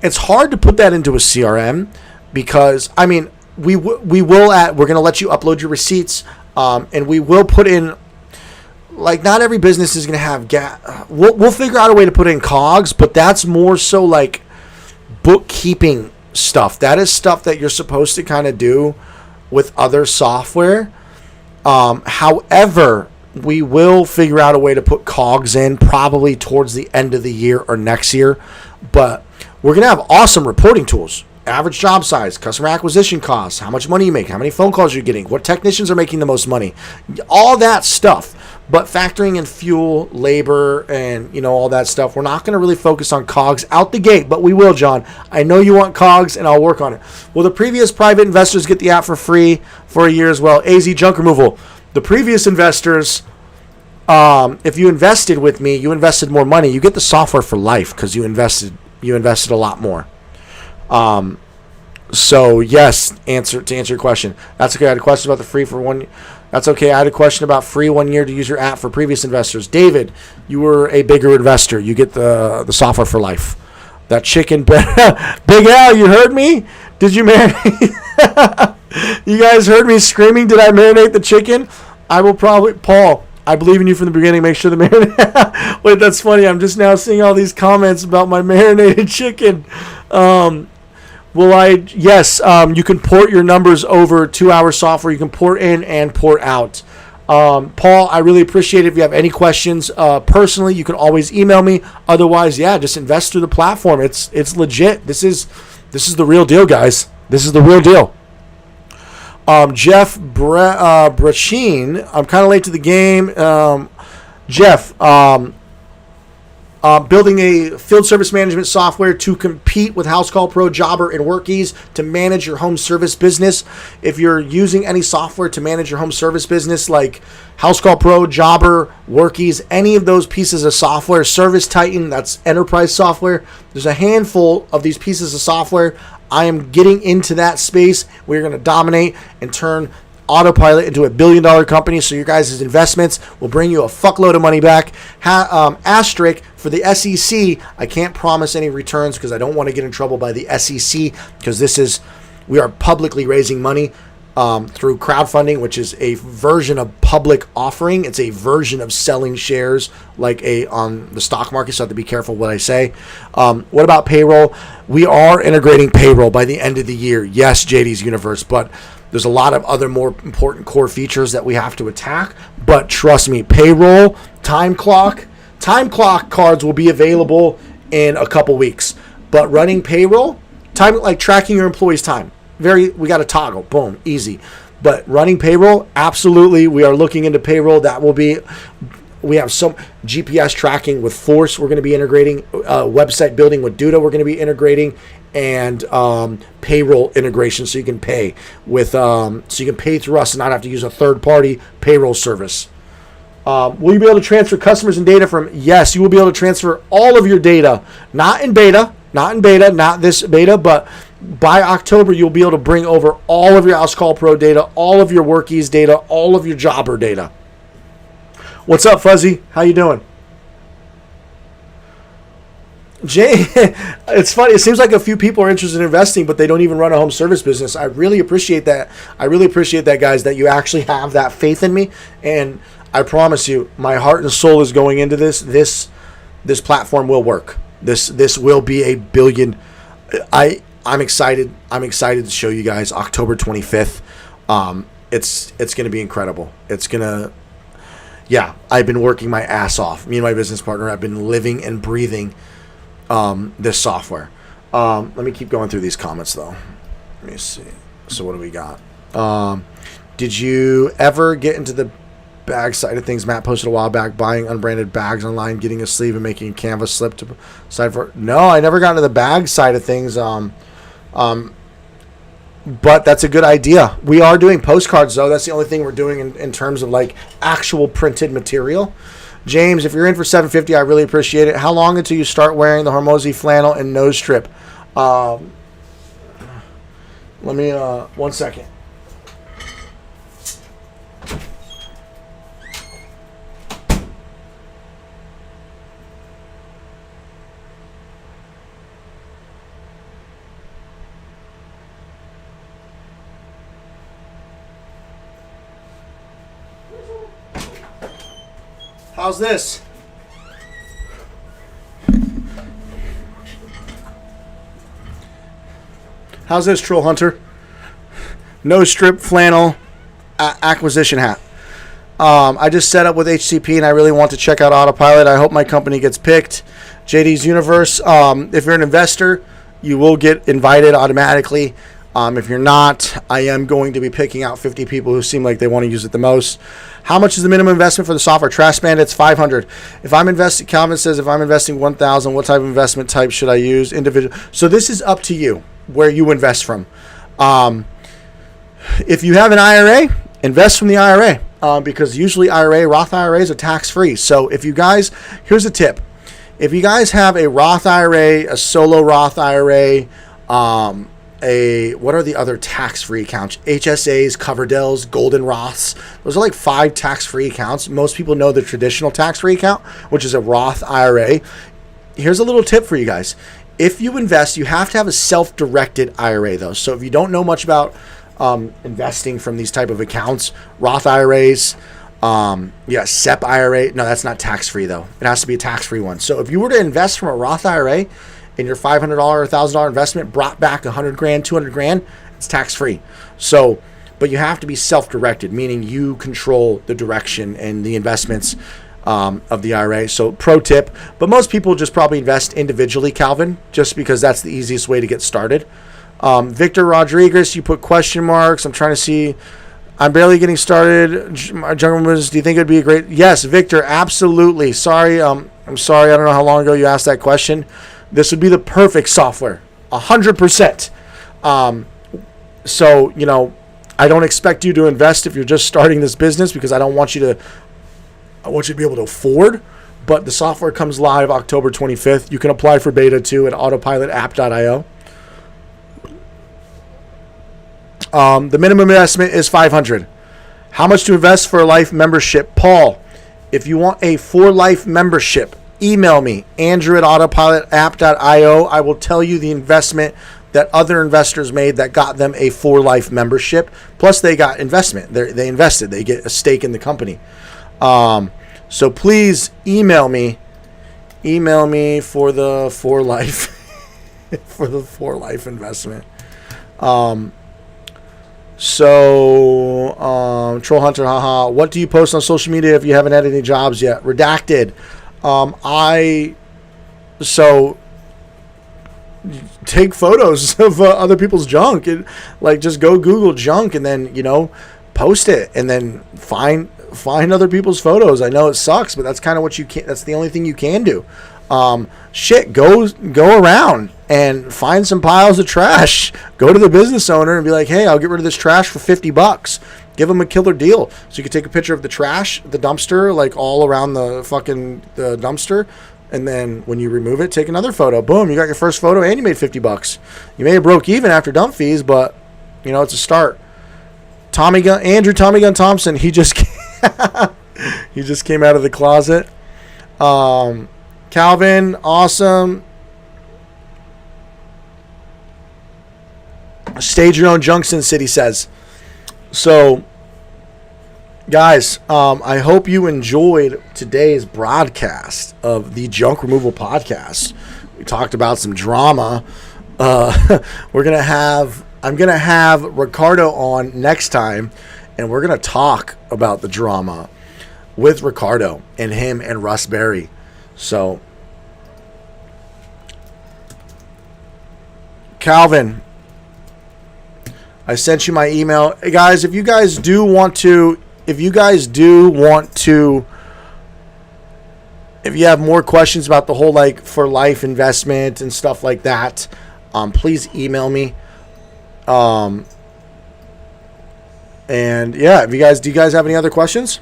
it's hard to put that into a CRM, because, we're going to let you upload your receipts, and we will put in, like, not every business is going to have we'll figure out a way to put in cogs, but that's more so like bookkeeping stuff. That is stuff that you're supposed to kind of do with other software. However, we will figure out a way to put cogs in probably towards the end of the year or next year. But we're going to have awesome reporting tools. Average job size, customer acquisition costs, how much money you make, how many phone calls you're getting, what technicians are making the most money, all that stuff. But factoring in fuel, labor, and all that stuff, we're not going to really focus on cogs out the gate, but we will, John. I know you want cogs, and I'll work on it. Will the previous private investors get the app for free for a year as well? AZ Junk Removal. The previous investors, if you invested with me, you invested more money. You get the software for life because you invested a lot more. So yes, to answer your question. That's okay. I had a question about the free for 1 year. That's okay. I had a question about free 1 year to use your app for previous investors. David, you were a bigger investor. You get the software for life. That chicken, Big Al, you heard me? Did you marinate? You guys heard me screaming, did I marinate the chicken? I will probably, Paul, I believe in you from the beginning. Make sure the marinate. Wait, that's funny. I'm just now seeing all these comments about my marinated chicken. Yes, you can port your numbers over to our software. You can port in and port out. Paul, I really appreciate it. If you have any questions personally, you can always email me. Otherwise, yeah, just invest through the platform. It's legit. This is the real deal, guys. This is the real deal. Jeff Brachin, I'm kind of late to the game. Jeff, building a field service management software to compete with House Call Pro, Jobber, and Workies to manage your home service business. If you're using any software to manage your home service business like House Call Pro, Jobber, Workies, any of those pieces of software, Service Titan, that's enterprise software. There's a handful of these pieces of software. I am getting into that space. We're going to dominate and turn Autopilot into a $1 billion company, so your guys' investments will bring you a fuckload of money back. Asterisk for the SEC, I can't promise any returns because I don't want to get in trouble by the SEC, because we are publicly raising money through crowdfunding, which is a version of public offering. It's a version of selling shares like on the stock market, so I have to be careful what I say. What about payroll? We are integrating payroll by the end of the year. Yes, JD's Universe, but there's a lot of other more important core features that we have to attack. But trust me, payroll, time clock cards will be available in a couple weeks. But running payroll, time like tracking your employees' time, we got a toggle, boom, easy. But running payroll, absolutely, we are looking into payroll. We have some GPS tracking with Force. We're going to be integrating website building with Duda. We're going to be integrating and payroll integration, so you can pay through us and not have to use a third-party payroll service. Will you be able to transfer customers and data from? Yes, you will be able to transfer all of your data, not this beta, but by October you'll be able to bring over all of your House Call Pro data, all of your Workies data, all of your Jobber data. What's up, Fuzzy? How you doing? Jay, it's funny. It seems like a few people are interested in investing, but they don't even run a home service business. I really appreciate that. Guys, that you actually have that faith in me. And I promise you, my heart and soul is going into this. This platform will work. This will be a billion. I'm excited. I'm excited to show you guys October 25th. It's going to be incredible. Yeah, I've been working my ass off. Me and my business partner have been living and breathing this software. Let me keep going through these comments, though. Let me see. So what do we got? Did you ever get into the bag side of things? Matt posted a while back, buying unbranded bags online, getting a sleeve and making a canvas slip to side for. No, I never got into the bag side of things. But that's a good idea. We are doing postcards, though. That's the only thing we're doing in terms of like actual printed material. James, if you're in for $750, I really appreciate it. How long until you start wearing the Hormozy flannel and nose strip? Let me 1 second. How's this? How's this, Troll Hunter? Nose strip flannel acquisition hat. I just set up with HCP and I really want to check out Autopilot. I hope my company gets picked. JD's Universe. If you're an investor, you will get invited automatically. If you're not, I am going to be picking out 50 people who seem like they want to use it the most. How much is the minimum investment for the software? Trash Bandits, $500. If I'm investing, Calvin says, if I'm investing $1,000, what type of investment type should I use? Individual. So this is up to you where you invest from. If you have an IRA, invest from the IRA because usually Roth IRAs are tax-free. So if you guys, here's a tip. If you guys have a Roth IRA, a solo Roth IRA, what are the other tax-free accounts? HSAs, Coverdell's, Golden Roths. Those are like 5 tax-free accounts. Most people know the traditional tax-free account, which is a Roth IRA. Here's a little tip for you guys. If you invest, you have to have a self-directed IRA, though. So if you don't know much about investing from these type of accounts, Roth IRAs, SEP IRA. No, that's not tax-free, though. It has to be a tax-free one. So if you were to invest from a Roth IRA, and your $500 or $1,000 investment brought back $100,000, $200,000, it's tax-free. So but you have to be self-directed, meaning you control the direction and the investments of the IRA. So pro tip, but most people just probably invest individually, Calvin, just because that's the easiest way to get started. Victor Rodriguez, you put question marks. I'm trying to see. I'm barely getting started. Jungle Movers, do you think it would be a great? Yes, Victor, absolutely. Sorry, I'm sorry. I don't know how long ago you asked that question. This would be the perfect software, 100%. So, you know, I don't expect you to invest if you're just starting this business, because I want you to be able to afford. But the software comes live October 25th. You can apply for beta too at autopilotapp.io. The minimum investment is $500. How much to invest for a life membership? Paul, if you want a for life membership, email me, Andrew at autopilotapp.io. I will tell you the investment that other investors made that got them a for life membership. Plus, they got investment. They invested. They get a stake in the company. So please email me. Email me for the for life for the for life investment. Troll Hunter, haha. What do you post on social media if you haven't had any jobs yet? Redacted. Take photos of other people's junk. Just go Google junk and then, you know, post it and then find other people's photos. I know it sucks, but that's kind of what you can. That's the only thing you can do. Go around and find some piles of trash. Go to the business owner and be like, hey, I'll get rid of this trash for $50. Give them a killer deal. So you can take a picture of the trash, the dumpster, like all around the dumpster. And then when you remove it, take another photo. Boom, you got your first photo and you made $50. You may have broke even after dump fees, but you know, it's a start. Andrew Tommy Gun Thompson, he just came out of the closet. Calvin, awesome. Stage your own Junction City says. So, guys, I hope you enjoyed today's broadcast of the Junk Removal Podcast. We talked about some drama. I'm gonna have Ricardo on next time, and we're gonna talk about the drama with Ricardo and him and Russ Berry. So, Calvin, I sent you my email. Hey guys, if you guys do want to, if you have more questions about the whole like for life investment and stuff like that, please email me. And yeah, do you guys have any other questions?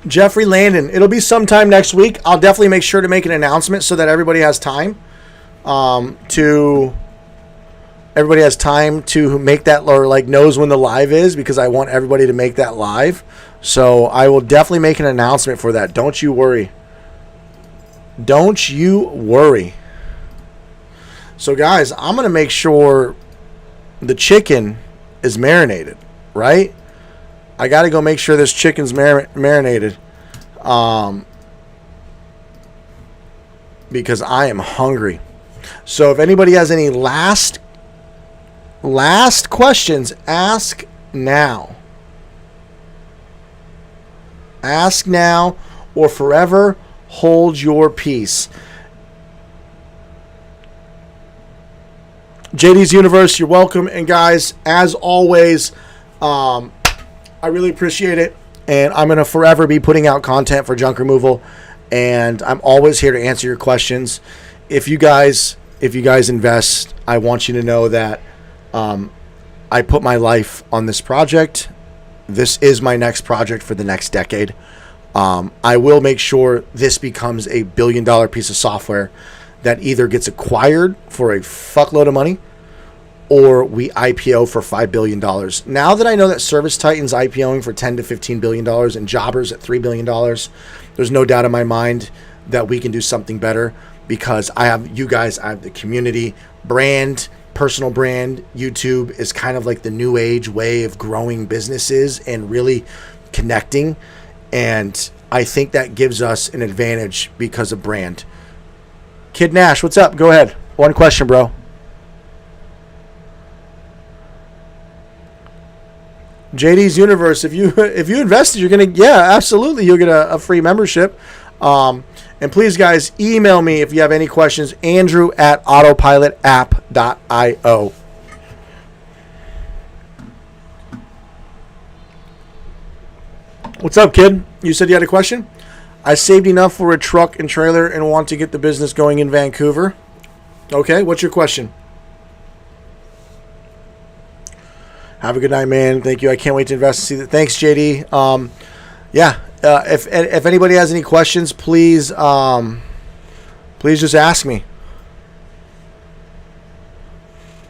Jeffrey Landon, it'll be sometime next week. I'll definitely make sure to make an announcement so that everybody has time to make that, or like knows when the live is, because I want everybody to make that live. So I will definitely make an announcement for that. Don't you worry. So guys, I'm going to make sure the chicken is marinated, right? I got to go make sure this chicken's marinated because I am hungry. So if anybody has any last questions, ask now. Ask now or forever hold your peace. JD's Universe, you're welcome. And guys, as always, I really appreciate it, and I'm going to forever be putting out content for Junk Removal, and I'm always here to answer your questions. If you guys invest, I want you to know that I put my life on this project. This is my next project for the next decade. I will make sure this becomes a $1 billion piece of software that either gets acquired for a fuckload of money or we IPO for $5 billion. Now that I know that Service Titan's IPOing for $10 to $15 billion and Jobbers at $3 billion, there's no doubt in my mind that we can do something better, because I have you guys, I have the community, brand, personal brand. YouTube is kind of like the new age way of growing businesses and really connecting. And I think that gives us an advantage because of brand. Kid Nash, what's up? Go ahead. One question, bro. JD's Universe. If you invested, you're gonna absolutely, you'll get a free membership. And please, guys, email me if you have any questions. Andrew@autopilotapp.io. What's up, kid? You said you had a question? I saved enough for a truck and trailer and want to get the business going in Vancouver. Okay, what's your question? Have a good night, man. Thank you. I can't wait to invest and see that. Thanks, JD. If anybody has any questions, please just ask me.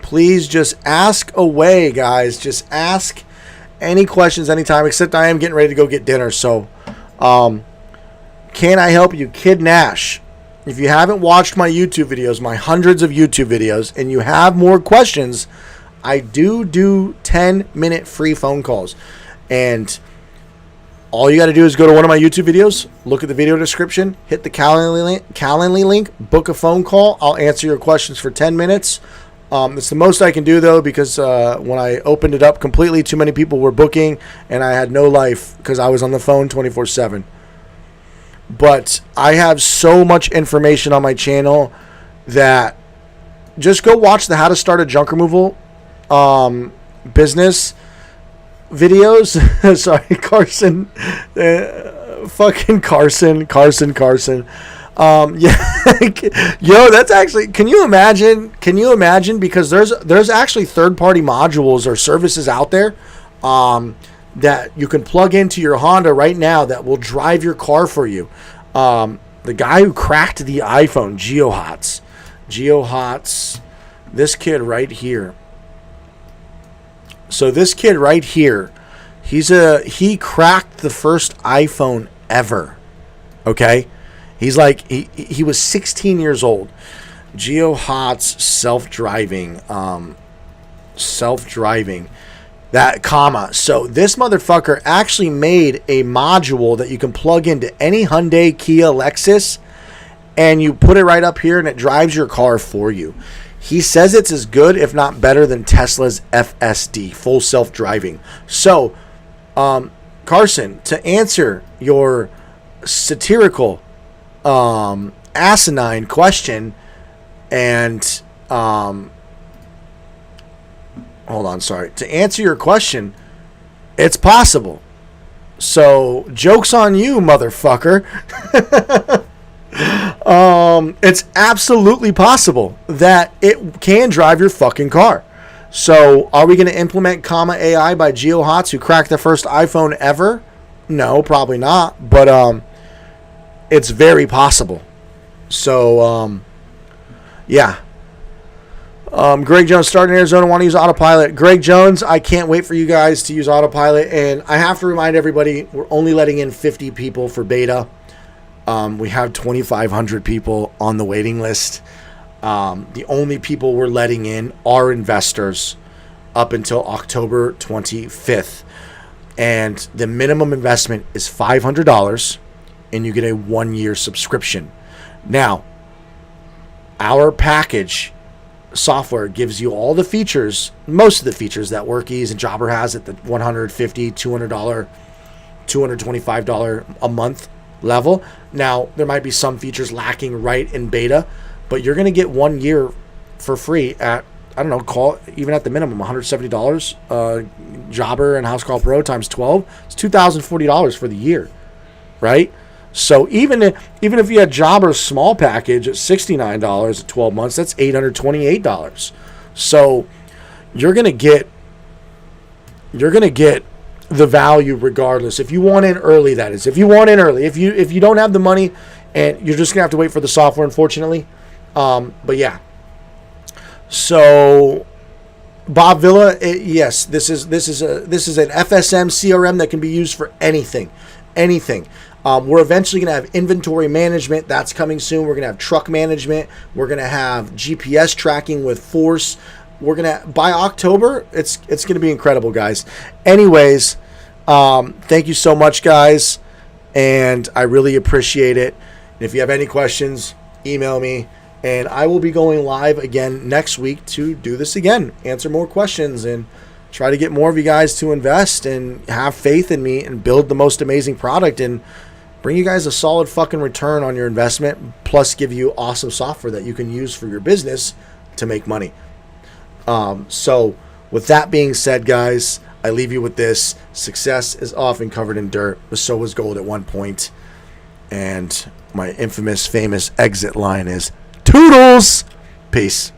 Please just ask away, guys. Just ask any questions anytime, except I am getting ready to go get dinner. So, can I help you? Kid Nash. If you haven't watched my YouTube videos, my hundreds of YouTube videos, and you have more questions, I do 10-minute free phone calls. And all you got to do is go to one of my YouTube videos, look at the video description, hit the Calendly link, book a phone call. I'll answer your questions for 10 minutes. It's the most I can do, though, because when I opened it up completely, too many people were booking, and I had no life because I was on the phone 24/7. But I have so much information on my channel that just go watch the How to Start a Junk Removal business videos. Sorry, Carson. Fucking Carson. Yo, that's actually, can you imagine, because there's actually third-party modules or services out there that you can plug into your Honda right now that will drive your car for you. The guy who cracked the iPhone, GeoHots, this kid right here. So this kid right here, he cracked the first iPhone ever. Okay? He's like, he was 16 years old. GeoHots self-driving. That comma. So this motherfucker actually made a module that you can plug into any Hyundai, Kia, Lexus, and you put it right up here and it drives your car for you. He says it's as good, if not better, than Tesla's FSD, full self-driving. So, Carson, to answer your satirical, asinine question, and hold on, sorry. To answer your question, it's possible. So, joke's on you, motherfucker. It's absolutely possible that it can drive your fucking car. So, are we going to implement Comma AI by GeoHots, who cracked the first iPhone ever? No, probably not. But it's very possible. So, yeah. Greg Jones, starting in Arizona, want to use Autopilot. Greg Jones, I can't wait for you guys to use Autopilot. And I have to remind everybody, we're only letting in 50 people for beta. We have 2,500 people on the waiting list. The only people we're letting in are investors up until October 25th. And the minimum investment is $500, and you get a 1-year subscription. Now, our package software gives you all the features, most of the features that WorkEase and Jobber has at the $150, $200, $225 a month level. Now, there might be some features lacking right in beta, but you're going to get 1 year for free at, I don't know, call even at the minimum $170. Jobber and House Call Pro times 12, it's $2,040 for the year, right? So even if you had Jobber's small package at $69 at 12 months, that's $828. So you're gonna get the value regardless. If you want in early, that is. If you want in early, if you don't have the money and you're just gonna have to wait for the software, unfortunately. But yeah. So Bob Villa, yes, this is an FSM CRM that can be used for anything. We're eventually going to have inventory management. That's coming soon. We're going to have truck management. We're going to have GPS tracking with Force. We're going to, by October, it's going to be incredible, guys. Anyways, thank you so much, guys, and I really appreciate it. And if you have any questions, email me, and I will be going live again next week to do this again, answer more questions, and try to get more of you guys to invest and have faith in me and build the most amazing product and bring you guys a solid fucking return on your investment, plus give you awesome software that you can use for your business to make money. So with that being said, guys, I leave you with this. Success is often covered in dirt, but so was gold at one point. And my infamous, famous exit line is Toodles! Peace.